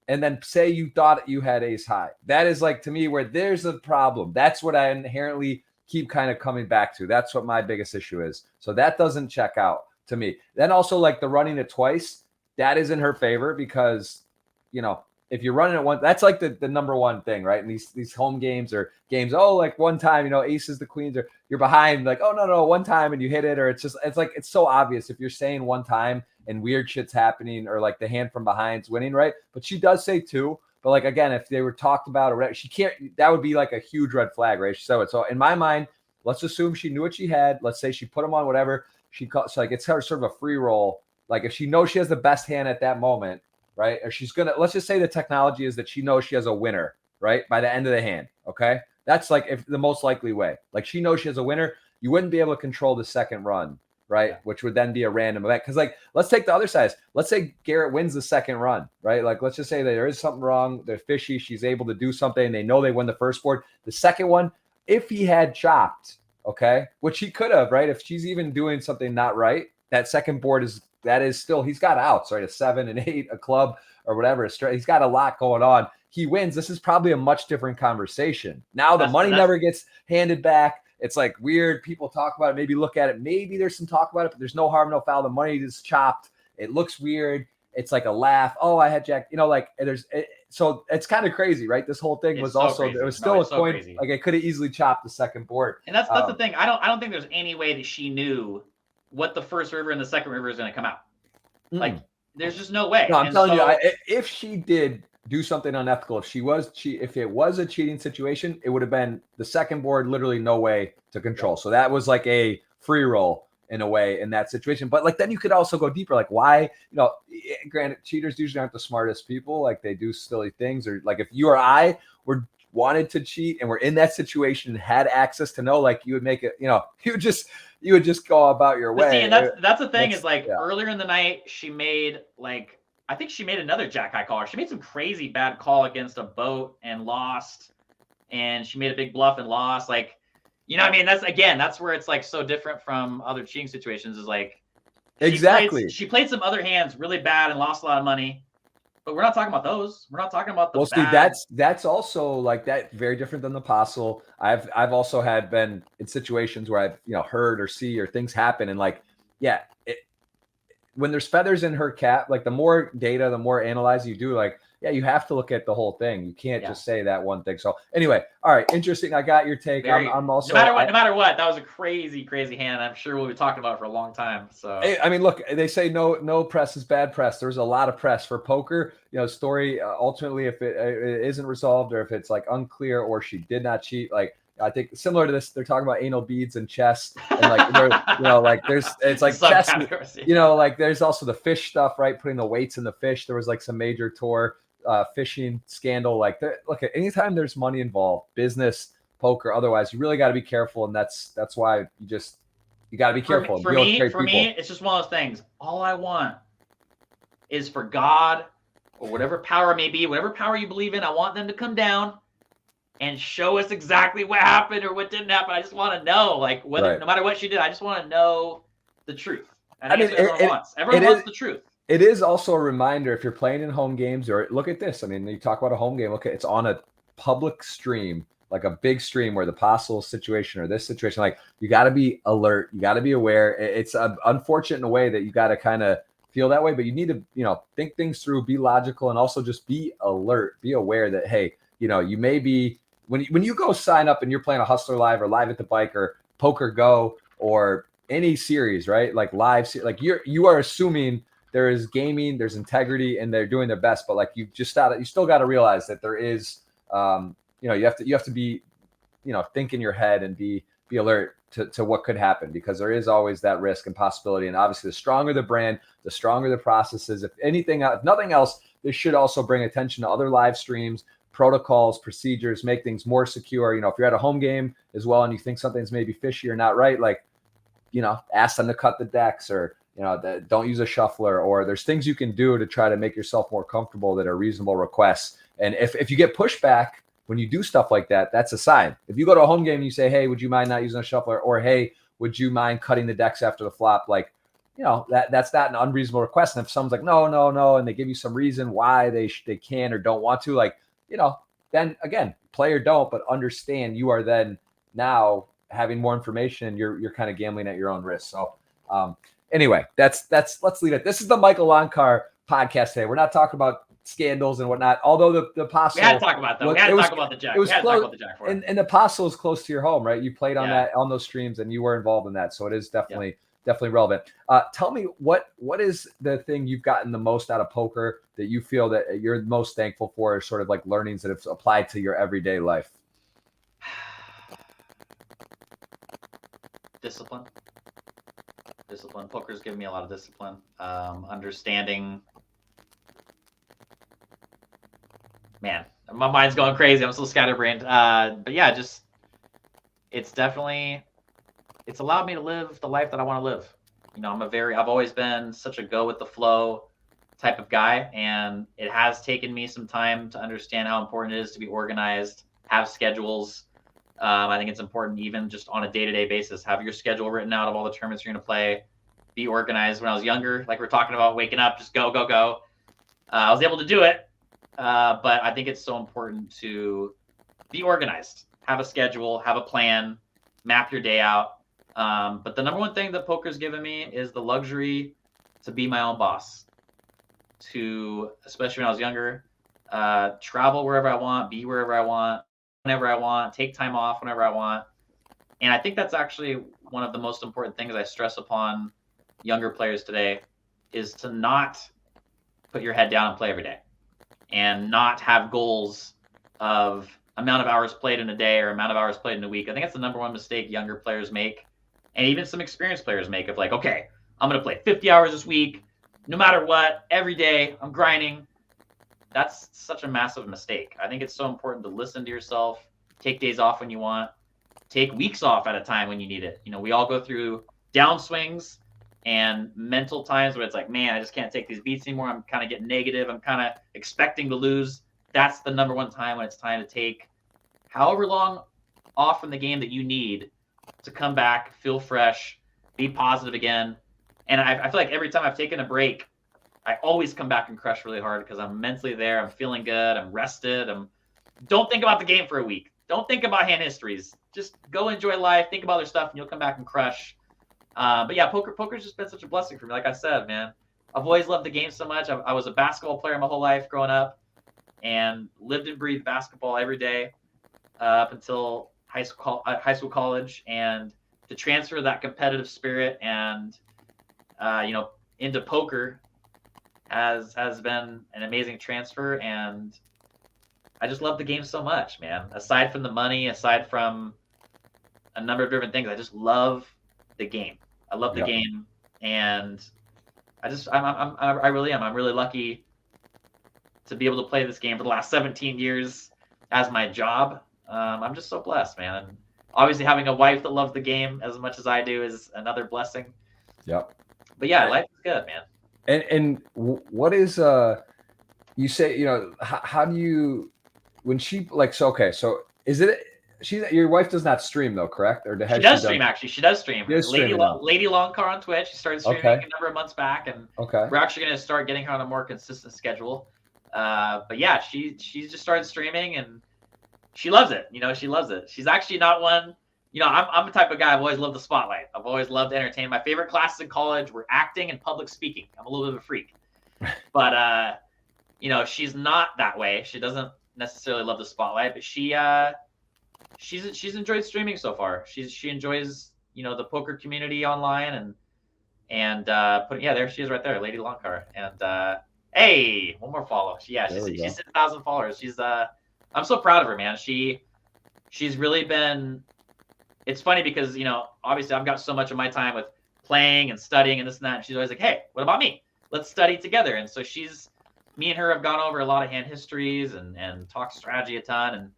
and then say you thought you had ace high? That is like, to me, where there's a problem. That's what I inherently keep kind of coming back to. That's what my biggest issue is. So that doesn't check out to me. Then also like the running it twice, that is in her favor, because, if you're running it once, that's like the number one thing, right? And these home games or games, oh, like one time, aces, the queens, or you're behind, like, oh, no, one time and you hit it, or it's like, it's so obvious if you're saying one time and weird shit's happening, or like the hand from behind's winning, right? But she does say 2. But like, again, if they were talked about, or she can't, that would be like a huge red flag, right? So in my mind, let's assume she knew what she had. Let's say she put them on whatever she called. So like, it's her sort of a free roll. Like if she knows she has the best hand at that moment, right? Or she's going to, let's just say the technology is that she knows she has a winner, right? By the end of the hand. Okay. That's like if the most likely way, like she knows she has a winner, you wouldn't be able to control the second run, right? Which would then be a random event. Cause like, let's take the other side. Let's say Garrett wins the second run, right? Like, let's just say that there is something wrong. They're fishy. She's able to do something. They know they won the first board. The second one, if he had chopped, okay, which he could have, right? If she's even doing something not right, that second board is still, he's got outs, right? A 7 and 8, a club or whatever. He's got a lot going on. He wins. This is probably a much different conversation. Now the money never gets handed back. It's like weird. People talk about it, maybe look at it. Maybe there's some talk about it, but there's no harm, no foul. The money is chopped. It looks weird. It's like a laugh. Oh, I had Jack, so it's kind of crazy, right? This whole thing was also, crazy. There was still a coin. Crazy. Like it could have easily chopped the second board. And that's the thing. I don't think there's any way that she knew what the first river and the second river is going to come out. Like there's just no way. No, I'm telling you, if she did do something unethical. If it was a cheating situation, it would have been the second board, literally no way to control. So that was like a free roll in a way in that situation. But like then you could also go deeper. Like why, granted, cheaters usually aren't the smartest people. Like they do silly things, or like if you or I were wanted to cheat and we're in that situation and had access to know, like you would make it, you would just go about your way. See, and that's the thing is like earlier in the night, she made like, I think she made another jack high caller. She made some crazy bad call against a boat and lost, and she made a big bluff and lost. Like, I mean, that's where it's like so different from other cheating situations is like, exactly. She played some other hands really bad and lost a lot of money, but we're not talking about those. We're not talking about the bad. See, that's also like that very different than the apostle. I've also been in situations where I've, heard or see or things happen. And like, when there's feathers in her cap, like the more data, the more analyzing you do, like, you have to look at the whole thing. You can't just say that one thing. So anyway, all right, interesting. I got your take. I'm also no matter what, that was a crazy hand. I'm sure we'll be talking about it for a long time. So I mean, look, they say no press is bad press. There's a lot of press for poker. Story ultimately, if it isn't resolved or if it's like unclear or she did not cheat, like I think similar to this, they're talking about anal beads and chess, and like like it's like chess. Like there's also the fish stuff, right? Putting the weights in the fish. There was like some major tour fishing scandal. Like, look, anytime there's money involved, business, poker, otherwise, you really got to be careful, and that's why you got to be careful. For me, it's just one of those things. All I want is for God or whatever power it may be, whatever power you believe in, I want them to come down and show us exactly what happened or what didn't happen. I just want to know, like, no matter what she did, I just want to know the truth. I mean, everyone wants. Everyone wants the truth. It is also a reminder if you're playing in home games, or look at this. I mean, you talk about a home game. Okay, it's on a public stream, like a big stream where the apostle situation or this situation, like you got to be alert. You got to be aware. It's unfortunate in a way that you got to kind of feel that way, but you need to, think things through, be logical, and also just be alert, be aware that, hey, you may be, when you go sign up and you're playing a Hustler Live or Live at the Bike or Poker Go or any series, right? Like live, like you are assuming there is gaming, there's integrity, and they're doing their best. But like you still got to realize that there is, you have to be, think in your head and be alert to what could happen, because there is always that risk and possibility. And obviously, the stronger the brand, the stronger the processes. If nothing else, this should also bring attention to other live streams, protocols, procedures, make things more secure. If you're at a home game as well and you think something's maybe fishy or not right, like, ask them to cut the decks, or don't use a shuffler, or there's things you can do to try to make yourself more comfortable that are reasonable requests. And if you get pushback when you do stuff like that, that's a sign. If you go to a home game and you say, hey, would you mind not using a shuffler? Or, hey, would you mind cutting the decks after the flop? Like, that's not an unreasonable request. And if someone's like, no, and they give you some reason why they can or don't want to, like, then again, play or don't, but understand you are then now having more information, and you're kind of gambling at your own risk. So anyway, let's leave it. This is the Michael Loncar podcast today. We're not talking about scandals and whatnot, although the apostle, we had to talk about that. We had to talk about the jack. It was close, and the apostle is close to your home, right? You played on those streams, and you were involved in that, so it is definitely relevant. Tell me what is the thing you've gotten the most out of poker that you feel that you're most thankful for, sort of like learnings that have applied to your everyday life? Discipline. Poker's given me a lot of discipline. Understanding. Man, my mind's going crazy. I'm so scatterbrained. But yeah, it's allowed me to live the life that I want to live. I've always been such a go with the flow type of guy, and it has taken me some time to understand how important it is to be organized, have schedules. I think it's important even just on a day-to-day basis, have your schedule written out of all the tournaments you're going to play, be organized. When I was younger, like we're talking about waking up, just go. I was able to do it, but I think it's so important to be organized, have a schedule, have a plan, map your day out. But the number one thing that poker's given me is the luxury to be my own boss, to, especially when I was younger, travel wherever I want, be wherever I want, whenever I want, take time off whenever I want. And I think that's actually one of the most important things I stress upon younger players today, is to not put your head down and play every day. and not have goals of amount of hours played in a day or amount of hours played in a week. I think that's the number one mistake younger players make, and even some experienced players make, of like, okay, I'm going to play 50 hours this week, no matter what, every day, I'm grinding. That's such a massive mistake. I think it's so important to listen to yourself, take days off when you want, take weeks off at a time when you need it. You know, we all go through downswings and mental times where it's like, man, I just can't take these beats anymore. I'm kind of getting negative. I'm kind of expecting to lose. That's the number one time when it's time to take however long off from the game that you need to come back, feel fresh, be positive again. And I feel like every time I've taken a break, I always come back and crush really hard because I'm mentally there. I'm feeling good. I'm rested. Don't think about the game for a week. Don't think about hand histories. Just go enjoy life. Think about other stuff, and you'll come back and crush. But yeah, poker's just been such a blessing for me. Like I said, man, I've always loved the game so much. I was a basketball player my whole life growing up, and lived and breathed basketball every day up until high school, college, and to transfer that competitive spirit and into poker has been an amazing transfer. And I just love the game so much, man. Aside from the money, aside from a number of different things, I just love the game. I love the game, and I really am. I'm really lucky to be able to play this game for the last 17 years as my job. I'm just so blessed, man. And obviously having a wife that loves the game as much as I do is another blessing. Yep. But yeah, life is good, man. And what is you say, you know, how do you, when she like, so okay, so is it your wife does not stream though, correct? Or she does stream, actually. She does stream. Lady Loncar on Twitch. She started streaming a number of months back, and we're actually going to start getting her on a more consistent schedule. But yeah, she just started streaming, and she loves it. You know, she loves it. She's actually not one. You know, I'm the type of guy. I've always loved the spotlight. I've always loved entertainment. My favorite classes in college were acting and public speaking. I'm a little bit of a freak, but you know, she's not that way. She doesn't necessarily love the spotlight, but she's enjoyed streaming so far. She enjoys, you know, the poker community online, and there she is right there, Lady Loncar. And hey, one more follow. She's 6,000 followers. I'm so proud of her, man. She's really been. It's funny because, you know, obviously I've got so much of my time with playing and studying and this and that. And she's always like, hey, what about me? Let's study together. And so me and her have gone over a lot of hand histories and talked strategy a ton. And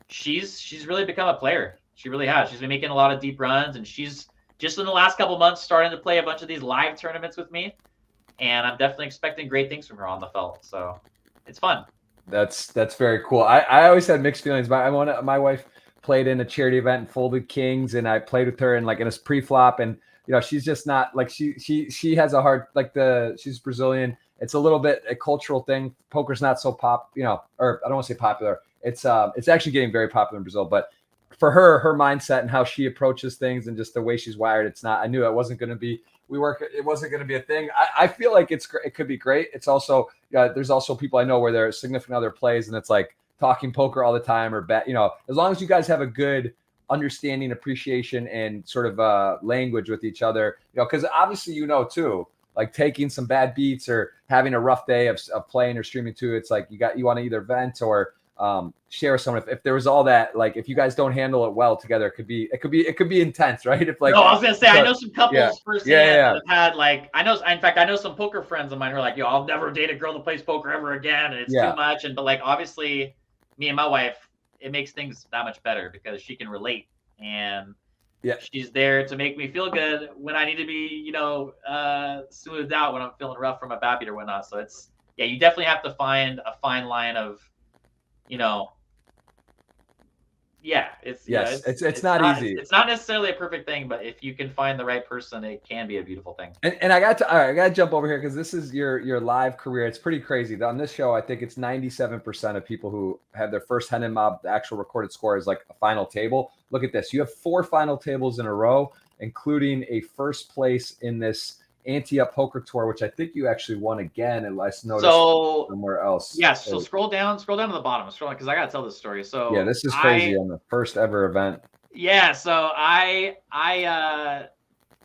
she's really become a player. She really has. She's been making a lot of deep runs, and she's just in the last couple of months starting to play a bunch of these live tournaments with me. And I'm definitely expecting great things from her on the felt. So it's fun. That's very cool. I always had mixed feelings. My wife played in a charity event and folded kings, and I played with her in a pre-flop, and you know, she's just not like she has a hard, she's Brazilian. It's a little bit a cultural thing. Poker's not so or I don't want to say popular. It's actually getting very popular in Brazil, but for her mindset and how she approaches things and just the way she's wired, it's not. I knew it wasn't going to be. It wasn't going to be a thing. I feel like it could be great. It's also, there's also people I know where their significant other plays, and it's like talking poker all the time or bet. You know, as long as you guys have a good understanding, appreciation, and sort of language with each other, you know, because obviously, you know, too, like taking some bad beats or having a rough day of playing or streaming too. It's like you want to either vent or share with someone. If there was all that, like if you guys don't handle it well together, it could be intense, right? If like, no, I was gonna say, I know some couples firsthand that have had I know some poker friends of mine who are like, yo, I'll never date a girl that plays poker ever again, and it's too much. But like, obviously, me and my wife, it makes things that much better because she can relate, and she's there to make me feel good when I need to be, you know, smoothed out when I'm feeling rough from a bad beat or whatnot. So it's you definitely have to find a fine line of, you know, it's not easy. It's not necessarily a perfect thing, but if you can find the right person, it can be a beautiful thing. And I got to jump over here because this is your live career. It's pretty crazy. On this show, I think it's 97% of people who have their first Hen and Mob, the actual recorded score is like a final table. Look at this. You have 4 final tables in a row, including a first place in this Ante-Up Poker Tour, which I think you actually won again, unless noticed somewhere else. Yes. So scroll down to the bottom. Because I gotta tell this story. So yeah, this is crazy on the first ever event. Yeah. So I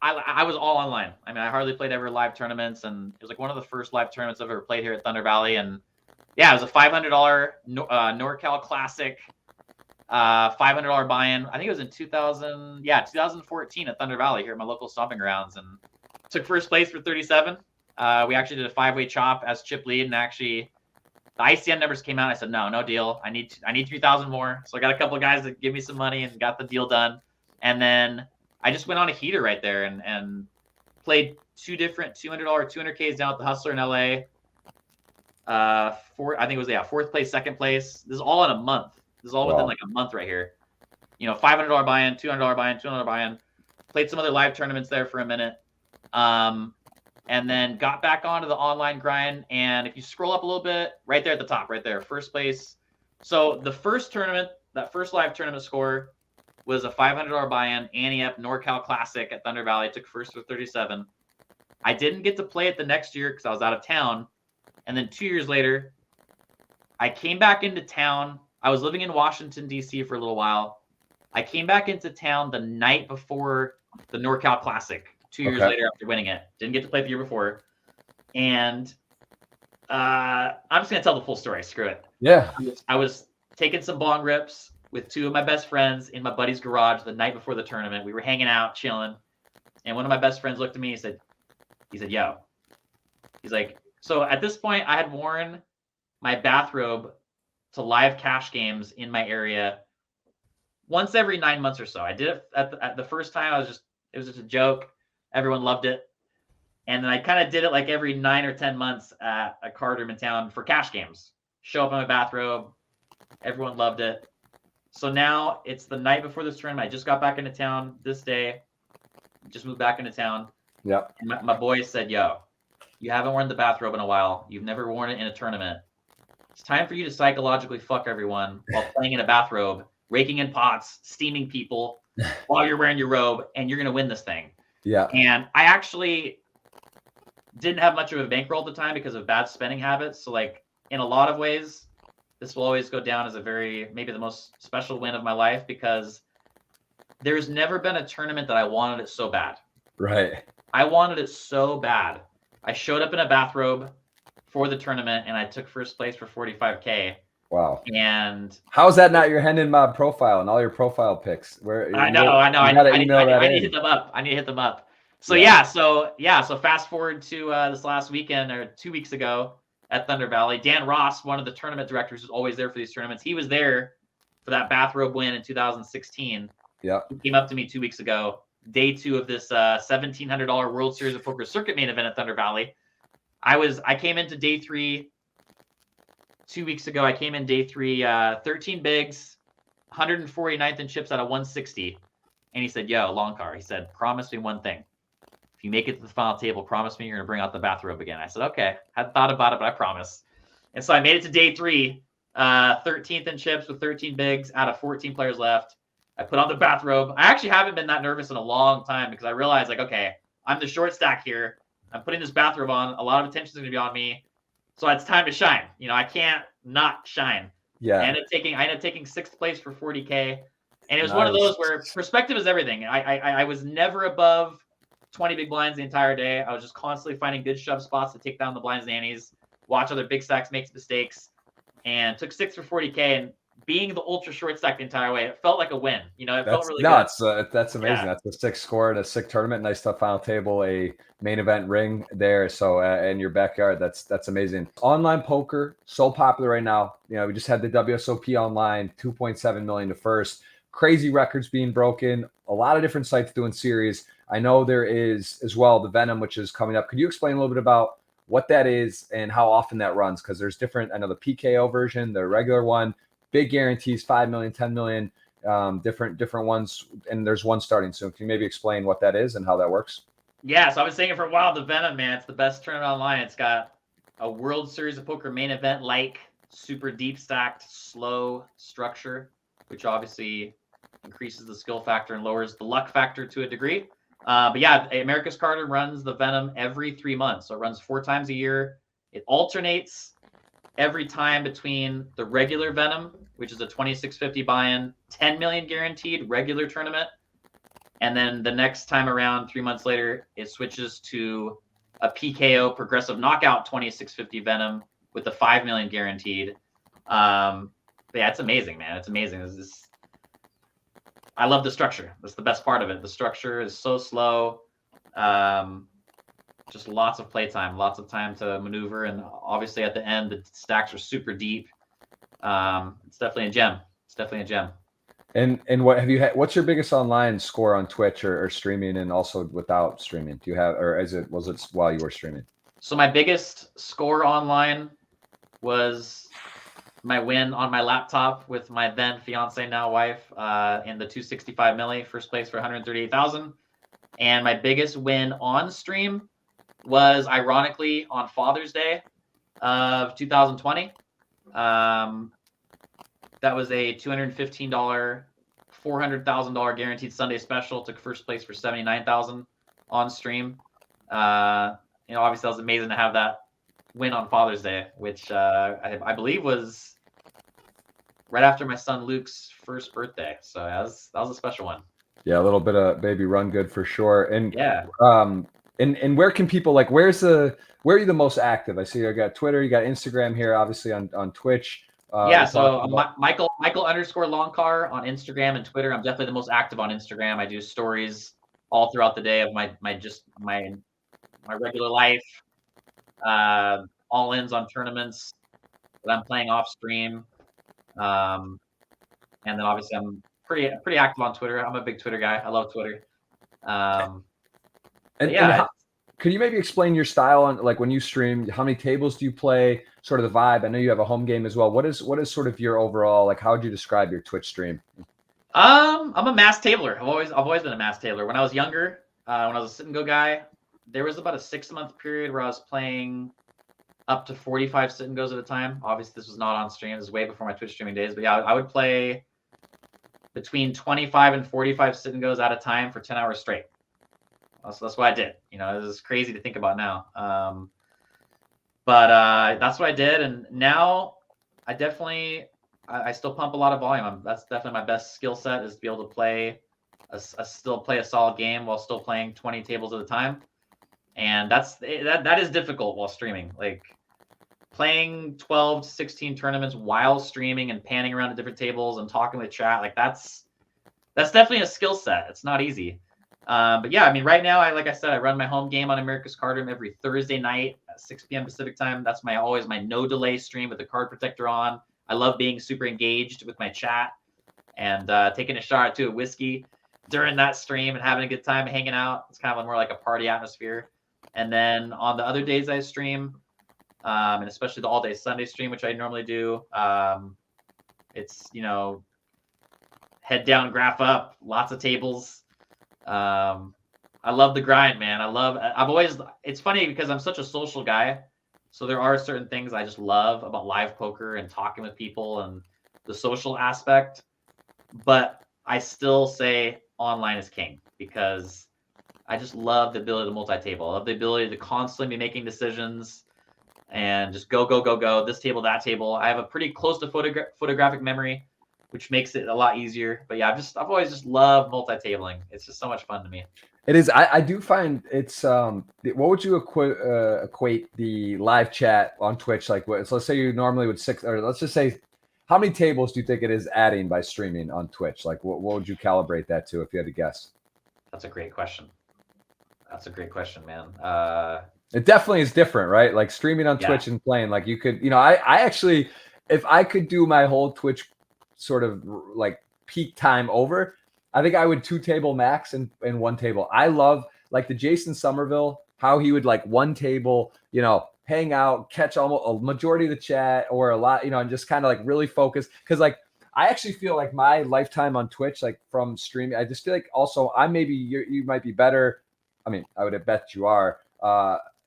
was all online. I mean, I hardly played ever live tournaments, and it was like one of the first live tournaments I've ever played here at Thunder Valley. And Yeah, it was a $500 NorCal Classic, $500 buy-in. I think it was in 2014 at Thunder Valley here at my local stomping grounds, and took first place for 37. We actually did a 5-way chop as chip lead, and actually the ICM numbers came out. I said, no deal. I need 3,000 more. So I got a couple of guys that give me some money and got the deal done. And then I just went on a heater right there and played 2 different $200 200Ks down at the Hustler in LA. I think it was 4th place, 2nd place. This is all in a month. This is all within like a month right here. You know, $500 buy-in, $200 buy-in, $200 buy-in. Played some other live tournaments there for a minute. And then got back onto the online grind. And if you scroll up a little bit, right there at the top, right there, first place. So the first tournament, that first live tournament score was a $500 buy-in, Ante-Up NorCal Classic at Thunder Valley. Took first for 37. I didn't get to play it the next year because I was out of town. And then 2 years later, I came back into town. I was living in Washington, D.C. for a little while. I came back into town the night before the NorCal Classic. 2 years later after winning it. Didn't get to play it the year before. And I'm just going to tell the full story. Screw it. Yeah. I was taking some bong rips with 2 of my best friends in my buddy's garage the night before the tournament. We were hanging out, chilling. And one of my best friends looked at me and said, yo. He's like, so at this point, I had worn my bathrobe to live cash games in my area once every 9 months or so. I did it at the first time. It was just a joke. Everyone loved it. And then I kind of did it like every 9 or 10 months at a card room in town for cash games. Show up in my bathrobe. Everyone loved it. So now it's the night before this tournament. I just got back into town this day. Just moved back into town. Yeah. My boys said, yo, you haven't worn the bathrobe in a while. You've never worn it in a tournament. It's time for you to psychologically fuck everyone while playing in a bathrobe, raking in pots, steaming people while you're wearing your robe, and you're going to win this thing. Yeah. And I actually didn't have much of a bankroll at the time because of bad spending habits. So like in a lot of ways, this will always go down as maybe the most special win of my life, because there's never been a tournament that I wanted it so bad. Right. I wanted it so bad. I showed up in a bathrobe for the tournament and I took first place for 45K. Wow. And how is that not your Hendon Mob profile and all your profile pics? I know. I need to hit them up. So so fast forward to this last weekend or 2 weeks ago at Thunder Valley. Dan Ross, one of the tournament directors, who's always there for these tournaments. He was there for that bathrobe win in 2016. Yeah. He came up to me 2 weeks ago, day 2 of this $1,700 World Series of Poker circuit main event at Thunder Valley. I came into day 3 2 weeks ago. I came in day 3, 13 bigs, 149th in chips out of 160. And he said, yo, Loncar, he said, promise me one thing. If you make it to the final table, promise me you're going to bring out the bathrobe again. I said, okay. Hadn't thought about it, but I promise. And so I made it to day 3, 13th in chips with 13 bigs out of 14 players left. I put on the bathrobe. I actually haven't been that nervous in a long time because I realized, like, okay, I'm the short stack here. I'm putting this bathrobe on. A lot of attention is going to be on me. So it's time to shine. You know, I can't not shine. Yeah. I ended up taking 6th place for 40K. And it was one of those where perspective is everything. I was never above 20 big blinds the entire day. I was just constantly finding good shove spots to take down the blinds and antes, watch other big stacks make mistakes, and took 6 for 40K. And being the ultra short stack the entire way, it felt like a win. You know, it felt really good. That's amazing. Yeah. That's a 6 score at a sick tournament. Nice stuff. Final table, a main event ring there. So in your backyard, that's amazing. Online poker, so popular right now. You know, we just had the WSOP online, 2.7 million to first. Crazy records being broken. A lot of different sites doing series. I know there is as well the Venom, which is coming up. Could you explain a little bit about what that is and how often that runs? Because there's different. I know the PKO version, the regular one. Big guarantees, 5 million, 10 million, different ones. And there's one starting soon. Can you maybe explain what that is and how that works? Yeah, so I've been saying it for a while. The Venom, man, it's the best tournament online. It's got a World Series of Poker main event, like super deep stacked, slow structure, which obviously increases the skill factor and lowers the luck factor to a degree. But yeah, America's Carter runs the Venom every 3 months. So it runs 4 times a year. It alternates every time between the regular Venom, which is a 2650 buy-in, 10 million guaranteed regular tournament. And then the next time around, 3 months later, it switches to a PKO progressive knockout 2650 Venom, with the 5 million guaranteed. But yeah, it's amazing, man. It's amazing. I love the structure. That's the best part of it. The structure is so slow. Just lots of playtime, lots of time to maneuver, and obviously at the end the stacks are super deep. It's definitely a gem. It's definitely a gem. And what have you had? What's your biggest online score on Twitch or streaming, and also without streaming? Do you have, or was it while you were streaming? So my biggest score online was my win on my laptop with my then fiance, now wife, in the 265 milli, first place for 138,000. And my biggest win on stream was ironically on Father's Day of 2020. That was a $215, $400,000 guaranteed Sunday special. Took first place for 79,000 on stream. Obviously that was amazing to have that win on Father's Day, which I believe was right after my son Luke's first birthday. So that was a special one. Yeah, a little bit of baby run good for sure. And yeah. And where can people, like, where are you the most active? I see you got Twitter, you got Instagram here, obviously on Twitch. So Michael _Loncar on Instagram and Twitter. I'm definitely the most active on Instagram. I do stories all throughout the day of my regular life, all-ins on tournaments that I'm playing off stream, and then obviously I'm pretty active on Twitter. I'm a big Twitter guy. I love Twitter. Could you maybe explain your style on, like, when you stream? How many tables do you play? Sort of the vibe. I know you have a home game as well. What is sort of your overall, like, how would you describe your Twitch stream? I'm a mass tabler. I've always been a mass tabler. When I was younger, when I was a sit and go guy, there was about a 6-month period where I was playing up to 45 sit and goes at a time. Obviously, this was not on stream. This was way before my Twitch streaming days. But yeah, I would play between 25 and 45 sit and goes at a time for 10 hours straight. So that's what I did. It was crazy to think about now. But that's what I did. And now I still pump a lot of volume. That's definitely my best skill set, is to be able to play still play a solid game while still playing 20 tables at a time. And that is difficult while streaming. Like, playing 12 to 16 tournaments while streaming and panning around to different tables and talking with chat, like that's definitely a skill set. It's not easy. But yeah, I mean, right now, like I said, I run my home game on America's Card Room every Thursday night at 6 p.m. Pacific time. That's always my no delay stream with the card protector on. I love being super engaged with my chat and taking a shot or two of whiskey during that stream and having a good time hanging out. It's kind of more like a party atmosphere. And then on the other days I stream, and especially the all-day Sunday stream, which I normally do, it's, head down, graph up, lots of tables. I love the grind, man. It's funny because I'm such a social guy. So there are certain things I just love about live poker and talking with people and the social aspect. But I still say online is king, because I just love the ability to multi-table. I love the ability to constantly be making decisions and just go, this table, that table. I have a pretty close to photographic memory, which makes it a lot easier. But yeah, I've always just loved multi-tabling. It's just so much fun to me. It is. I do find it's, what would you equate the live chat on Twitch? Like, so let's say you normally would or let's just say, how many tables do you think it is adding by streaming on Twitch? Like, what would you calibrate that to if you had to guess? That's a great question. Man. It definitely is different, right? Like, streaming on Twitch and playing, like, you could, I actually, if I could do my whole Twitch sort of like peak time over, I think I would 2 table max and 1 table. I love, like, the Jason Somerville, how he would, like, 1 table, hang out, catch almost a majority of the chat or a lot, and just kind of like really focus. Cause, like, I actually feel like my lifetime on Twitch, like, from streaming, I just feel like also you might be better. I mean, I would bet you are.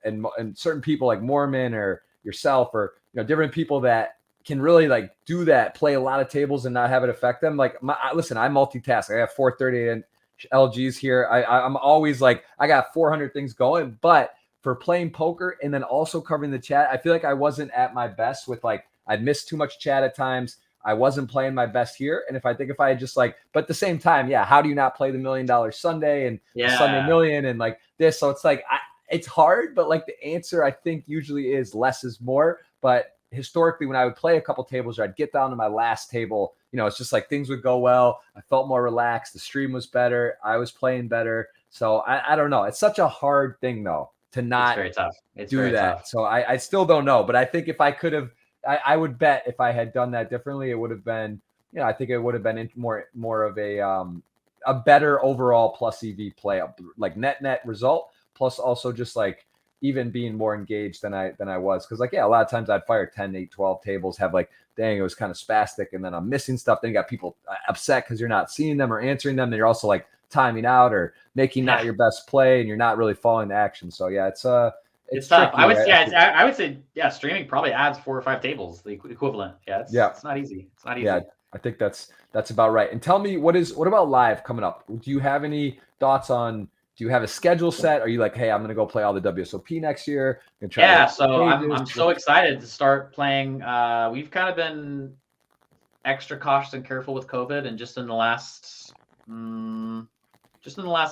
And certain people like Mormon or yourself or, different people that can really, like, do that, play a lot of tables and not have it affect them. Like, listen, I multitask. I have 438 LGs here. I'm always like, I got 400 things going, but for playing poker and then also covering the chat, I feel like I wasn't at my best with, like, I'd miss too much chat at times. I wasn't playing my best here. And if I had just, like, but at the same time, how do you not play the $1 Million Sunday and Sunday Million and like this? So it's like, it's hard, but, like, the answer I think usually is less is more. But historically, when I would play a couple tables, or I'd get down to my last table, it's just like things would go well. I felt more relaxed. The stream was better. I was playing better. So I don't know. It's such a hard thing though to not It's very tough. It's do very that. tough. So I still don't know. But I think if I could have, I would bet if I had done that differently, it would have been, I think it would have been more of a better overall plus EV play, like net result, plus also just like even being more engaged than I was. Cause like, a lot of times I'd fire 10, 8, 12 tables, have like, dang, it was kind of spastic. And then I'm missing stuff. Then you got people upset cause you're not seeing them or answering them. And you're also like timing out or making not your best play, and you're not really following the action. So yeah, it's tough. tricky, I would right? say, I would say, streaming probably adds 4 or 5 tables, the equivalent. It's not easy. It's not easy. Yeah, I think that's about right. And tell me, what about live coming up? Do you have any thoughts on? Do you have a schedule set? Are you like, hey, I'm going to go play all the WSOP next year? So I'm so excited to start playing. We've kind of been extra cautious and careful with COVID, and just in the last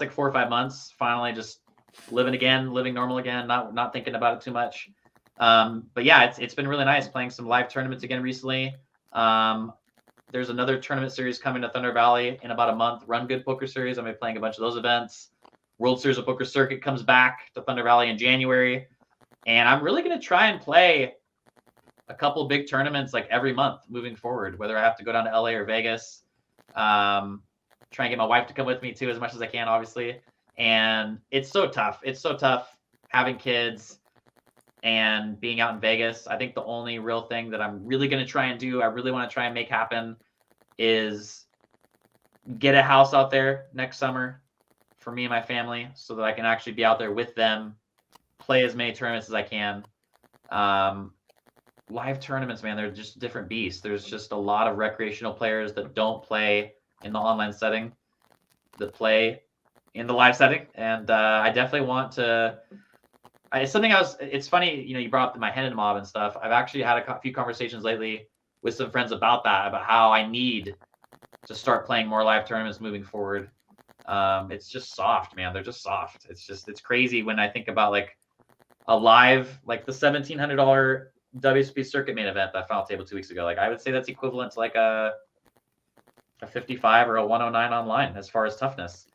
like 4 or 5 months, finally just living normal again, not thinking about it too much. But yeah, it's been really nice playing some live tournaments again recently. There's another tournament series coming to Thunder Valley in about a month, Run Good Poker Series. I'm going to be playing a bunch of those events. World Series of Poker Circuit comes back to Thunder Valley in January. And I'm really going to try and play a couple big tournaments like every month moving forward, whether I have to go down to LA or Vegas. Try and get my wife to come with me too, as much as I can, obviously. And it's so tough. It's so tough having kids and being out in Vegas. I think the only real thing that I'm really going to try and do, I really want to try and make happen, is get a house out there next summer for me and my family so that I can actually be out there with them, play as many tournaments as I can. Live tournaments, man, they're just different beasts. There's just a lot of recreational players that don't play in the online setting that play in the live setting. And I definitely want to, it's funny, you brought up my Hendon mob and stuff. I've actually had a few conversations lately with some friends about that, about how I need to start playing more live tournaments moving forward. It's just soft, man. They're just soft. It's crazy when I think about like a live, like the $1,700 WSP circuit main event that I found table 2 weeks ago. Like I would say that's equivalent to like a 55 or a 109 online as far as toughness.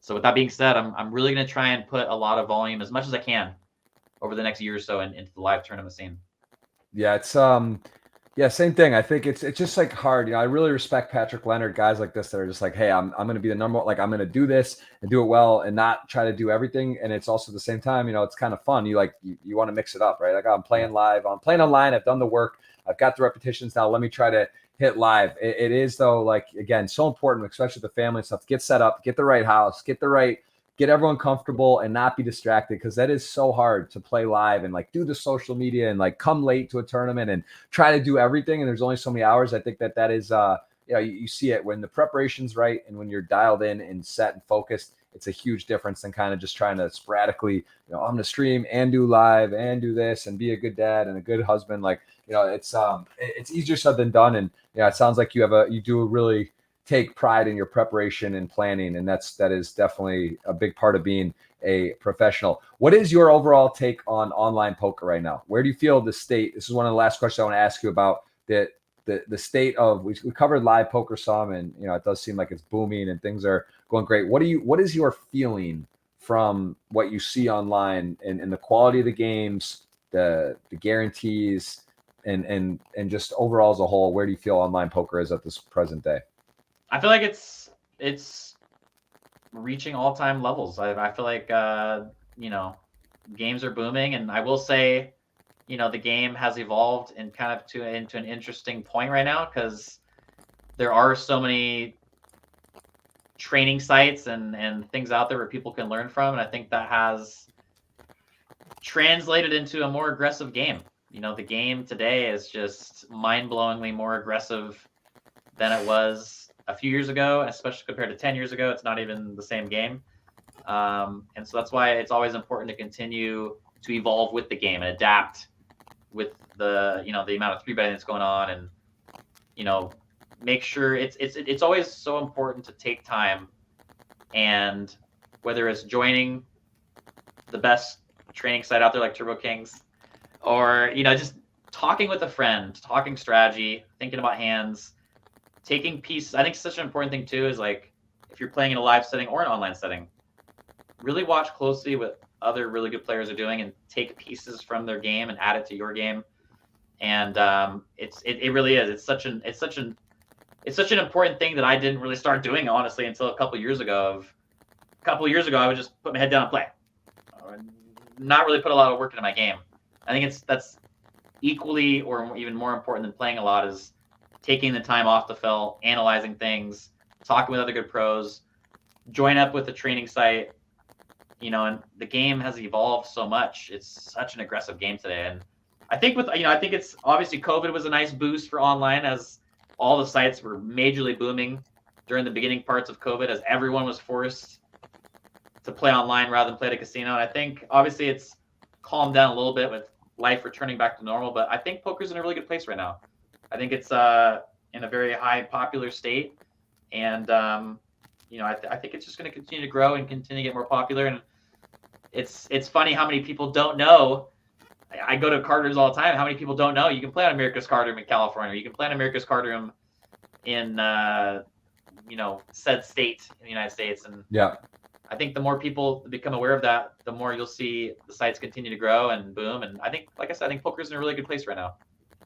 So with that being said, I'm really going to try and put a lot of volume as much as I can over the next year or so into the live tournament scene. Yeah, it's same thing. I think it's just like hard. I really respect Patrick Leonard, guys like this that are just like, hey, I'm going to be the number one, like I'm going to do this and do it well and not try to do everything. And it's also at the same time, it's kind of fun. You want to mix it up, right? Like I'm playing live, I'm playing online. I've done the work. I've got the repetitions now. Let me try to hit live. It is though, like, again, so important, especially with the family and stuff, to get set up, get the right house, get everyone comfortable and not be distracted, because that is so hard to play live and like do the social media and like come late to a tournament and try to do everything. And there's only so many hours. I think that is, you see it when the preparation's right and when you're dialed in and set and focused. It's a huge difference than kind of just trying to sporadically, I'm going to stream and do live and do this and be a good dad and a good husband. Like, it's easier said than done. And it sounds like you do really take pride in your preparation and planning. And that is definitely a big part of being a professional. What is your overall take on online poker right now? Where do you feel the state? This is one of the last questions I want to ask you about the state of, we covered live poker some, and it does seem like it's booming and things are going great. What is your feeling from what you see online and the quality of the games, the guarantees, and just overall as a whole? Where do you feel online poker is at this present day? I feel like it's reaching all-time levels. I feel like games are booming, and I will say, the game has evolved and kind of into an interesting point right now, because there are so many training sites and things out there where people can learn from, and I think that has translated into a more aggressive game. The game today is just mind-blowingly more aggressive than it was a few years ago, especially compared to 10 years ago. It's not even the same game. And so that's why it's always important to continue to evolve with the game and adapt with the amount of 3-betting that's going on, and, make sure it's always so important to take time, and whether it's joining the best training site out there like Turbo Kings, or, just talking with a friend, talking strategy, thinking about hands, taking pieces. I think such an important thing too is like if you're playing in a live setting or an online setting, really watch closely what other really good players are doing and take pieces from their game and add it to your game. And it really is. It's such an important thing that I didn't really start doing honestly until a couple years ago. I would just put my head down and play, not really put a lot of work into my game. I think that's equally or even more important than playing a lot is taking the time off the field, analyzing things, talking with other good pros, join up with a training site, and the game has evolved so much. It's such an aggressive game today. And I think I think it's obviously COVID was a nice boost for online as all the sites were majorly booming during the beginning parts of COVID as everyone was forced to play online rather than play at a casino. And I think obviously it's calmed down a little bit with life returning back to normal, but I think poker's in a really good place right now. I think it's in a very high popular state, and I think it's just going to continue to grow and continue to get more popular. And it's funny how many people don't know. I go to card rooms all the time. How many people don't know you can play on America's Card Room in California? Or you can play on America's Card Room in said state in the United States. And Yeah. I think the more people become aware of that, the more you'll see the sites continue to grow and boom. And I think, like I said, I think poker's in a really good place right now.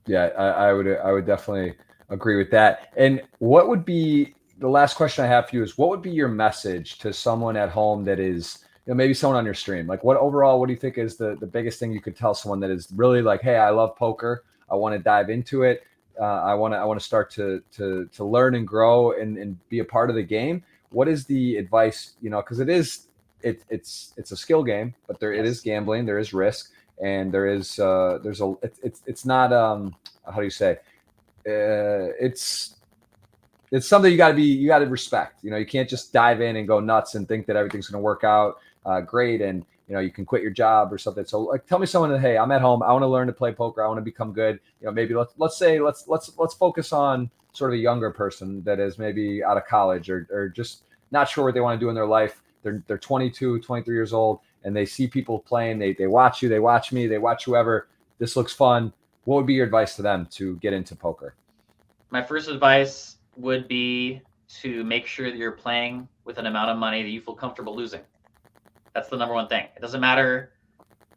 Yeah, I would definitely agree with that. And what would be the last question I have for you is what would be your message to someone at home that is, maybe someone on your stream? Like what do you think is the biggest thing you could tell someone that is really like, hey, I love poker. I want to dive into it. I want to start to learn and grow and be a part of the game. What is the advice, because it's a skill game, but it is gambling, there is risk, and it's not how do you say, it's something you got to respect. You can't just dive in and go nuts and think that everything's going to work out great, and you can quit your job or something. So like, tell me someone that, hey, I'm at home, I want to learn to play poker, I want to become good. Maybe let's focus on sort of a younger person that is maybe out of college or just not sure what they want to do in their life. They're 22, 23 years old, and they see people playing. They watch you, they watch me, they watch whoever. This looks fun. What would be your advice to them to get into poker? My first advice would be to make sure that you're playing with an amount of money that you feel comfortable losing. That's the number one thing. It doesn't matter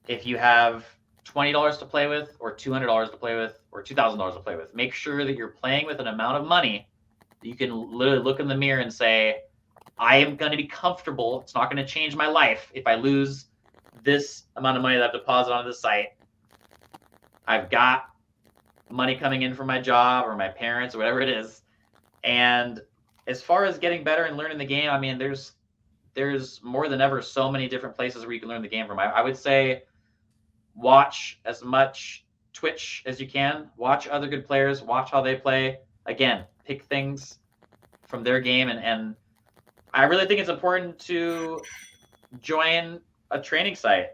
if you have $20 to play with or $200 to play with or $2,000 to play with. Make sure that you're playing with an amount of money that you can literally look in the mirror and say, I am going to be comfortable. It's not going to change my life if I lose this amount of money that I've deposited onto the site. I've got money coming in from my job or my parents or whatever it is. And as far as getting better and learning the game, I mean, there's more than ever so many different places where you can learn the game from. I would say watch as much Twitch as you can. Watch other good players. Watch how they play. Again, pick things from their game. And I really think it's important to join a training site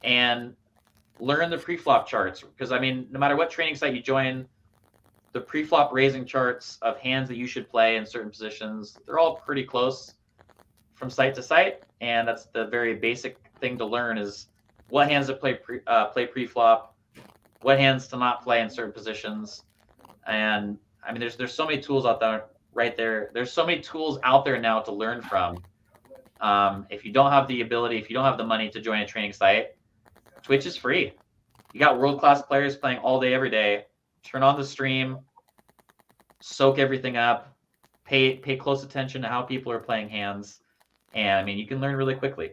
and learn the pre-flop charts. Because, I mean, no matter what training site you join, the pre-flop raising charts of hands that you should play in certain positions, they're all pretty close from site to site. And that's the very basic thing to learn is what hands to play pre-flop, what hands to not play in certain positions. And I mean, there's so many tools out there right there. There's so many tools out there now to learn from. If you don't have the ability, if you don't have the money to join a training site, Twitch is free. You got world-class players playing all day, every day. Turn on the stream, soak everything up, pay close attention to how people are playing hands. And I mean, you can learn really quickly.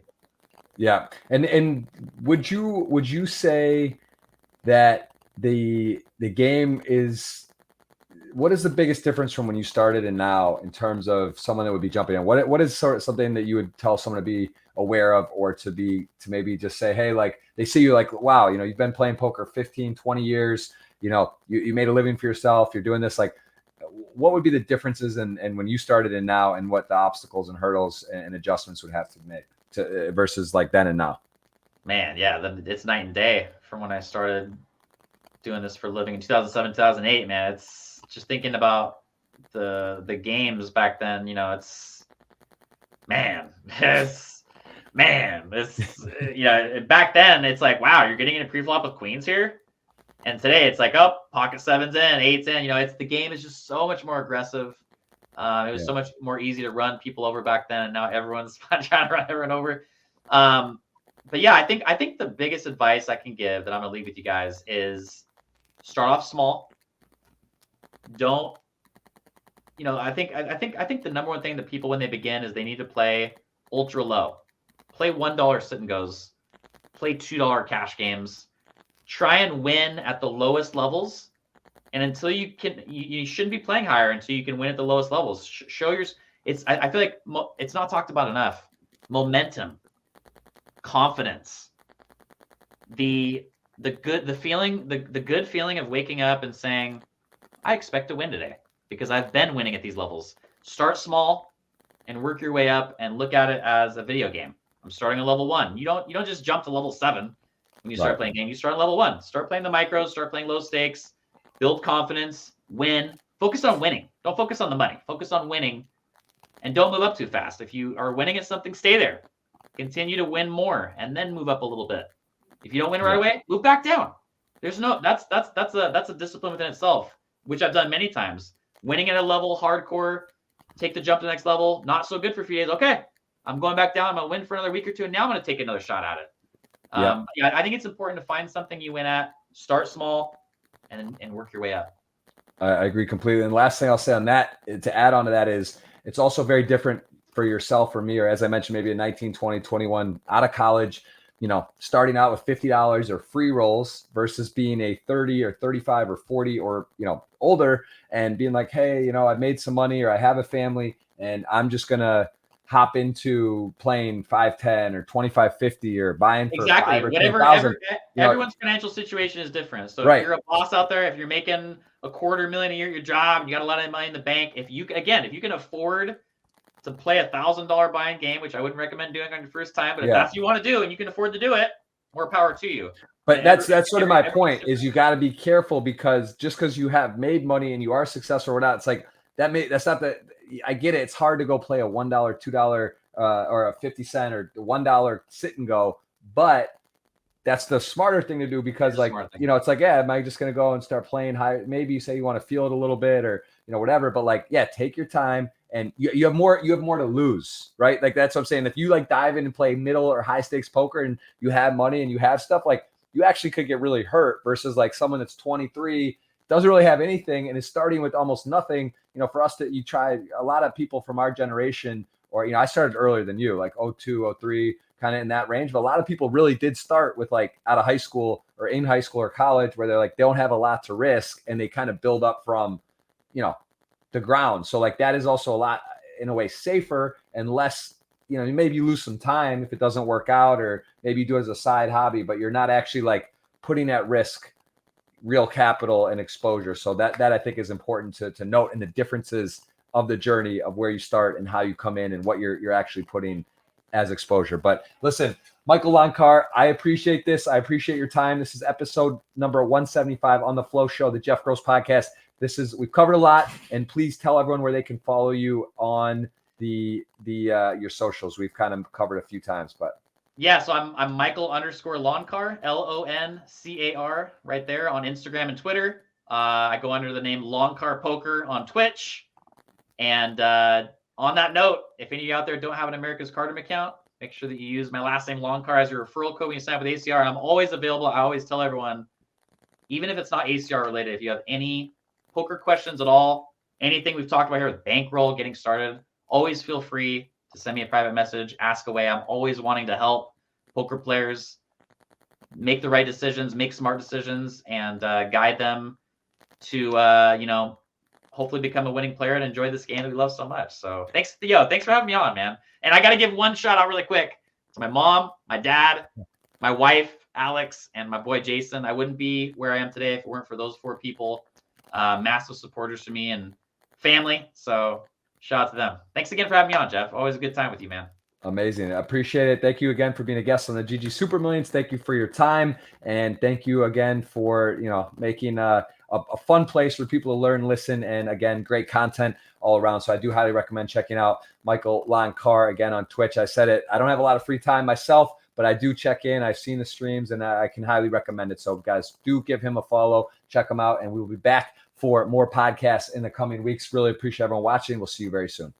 Yeah. And would you say that the game is, what is the biggest difference from when you started and now in terms of someone that would be jumping in? What is sort of something that you would tell someone to be aware of, or to maybe just say, hey, like they see you like, wow, you've been playing poker 15, 20 years, you made a living for yourself, you're doing this, like what would be the differences and when you started and now, and what the obstacles and hurdles and adjustments would have to make to versus like then and now? Man, yeah, it's night and day from when I started doing this for a living in 2007, 2008, man. It's just thinking about the games back then, it's back then it's like, wow, you're getting in a pre-flop with queens here. And today it's like, oh, pocket 7's in, 8's in. You know, the game is just so much more aggressive. It was so much more easy to run people over back then, and now everyone's trying to run everyone over. But yeah, I think the biggest advice I can give that I'm gonna leave with you guys is start off small. Don't, you know, I think the number one thing that people, when they begin, is they need to play ultra low. Play $1 sit and goes. Play $2 cash games. Try and win at the lowest levels, and until you can, you shouldn't be playing higher until you can win at the lowest levels. Show your, I feel like it's not talked about enough. Momentum, confidence, the good feeling of waking up and saying, I expect to win today because I've been winning at these levels. Start small and work your way up, and look at it as a video game. I'm starting at level 1. You don't just jump to level 7 when you start playing a game. You start at level 1. Start playing the micros, start playing low stakes, build confidence, win. Focus on winning. Don't focus on the money. Focus on winning, and don't move up too fast. If you are winning at something, stay there. Continue to win more, and then move up a little bit. If you don't win right away, move back down. There's no, that's a discipline within itself, which I've done many times. Winning at a level, hardcore, take the jump to the next level, not so good for a few days. Okay, I'm going back down. I'm gonna win for another week or two, and now I'm gonna take another shot at it. Yeah, I think it's important to find something you win at, start small, and work your way up. I agree completely. And last thing I'll say on that, to add on to that, is it's also very different for yourself or me, or as I mentioned, maybe a 19, 20, 21 out of college, you know, starting out with $50 or free rolls versus being a 30 or 35 or 40 or, you know, older, and being like, hey, you know, I've made some money, or I have a family, and I'm just going to hop into playing 5-10 or 25-50 or buying for exactly $5,000 or whatever. $10,000. Everyone's financial situation is different. So if you're a boss out there, if you're making $250,000 a year at your job, and you got a lot of money in the bank, if you can afford to play $1,000 buy-in game, which I wouldn't recommend doing on your first time, but if that's what you want to do and you can afford to do it, more power to you. But that's sort of my point, is you got to be careful, because just because you have made money and you are successful or not, it's like that's not the. I get it. It's hard to go play a $1, $2, or a 50 cent or $1 sit and go, but that's the smarter thing to do, because like, you know, it's like, yeah, am I just going to go and start playing high? Maybe you say you want to feel it a little bit, or, you know, whatever, but like, yeah, take your time, and you have more to lose, right? Like, that's what I'm saying. If you like dive in and play middle or high stakes poker and you have money and you have stuff, like, you actually could get really hurt, versus like someone that's 23, doesn't really have anything and is starting with almost nothing. You know, for us you try, a lot of people from our generation, or, you know, I started earlier than you, like 02, 03, kind of in that range. But a lot of people really did start with like out of high school or in high school or college, where they're like, they don't have a lot to risk, and they kind of build up from, you know, the ground. So like, that is also a lot, in a way, safer and less, you know, maybe you lose some time if it doesn't work out, or maybe you do it as a side hobby, but you're not actually like putting at risk real capital and exposure. So that I think is important to note, in the differences of the journey of where you start and how you come in and what you're actually putting as exposure. But listen, Michael Loncar, I appreciate this. I appreciate your time. This is episode number 175 on the Flow Show, the Jeff Gross podcast. We've covered a lot, and please tell everyone where they can follow you on your socials. We've kind of covered a few times, but yeah, so I'm Michael _Loncar, LONCAR, right there on Instagram and Twitter. I go under the name Loncar Poker on Twitch. And on that note, if any of you out there don't have an America's Cardroom account, make sure that you use my last name Loncar as your referral code when you sign up with ACR. And I'm always available. I always tell everyone, even if it's not ACR related, if you have any poker questions at all, anything we've talked about here with bankroll, getting started, always feel free to send me a private message, ask away. I'm always wanting to help poker players make the right decisions, make smart decisions, and guide them to, you know, hopefully become a winning player and enjoy this game that we love so much. So thanks for having me on, man. And I got to give one shout out really quick to my mom, my dad, my wife, Alex, and my boy, Jason. I wouldn't be where I am today if it weren't for those 4 people, massive supporters to me and family. So shout out to them. Thanks again for having me on, Jeff. Always a good time with you, man. Amazing. I appreciate it. Thank you again for being a guest on the GG Super Millions. Thank you for your time. And thank you again for, you know, making a fun place for people to learn, listen, and again, great content all around. So I do highly recommend checking out Michael Loncar again on Twitch. I said it, I don't have a lot of free time myself, but I do check in. I've seen the streams, and I can highly recommend it. So guys, do give him a follow, check him out, and we will be back for more podcasts in the coming weeks. Really appreciate everyone watching. We'll see you very soon.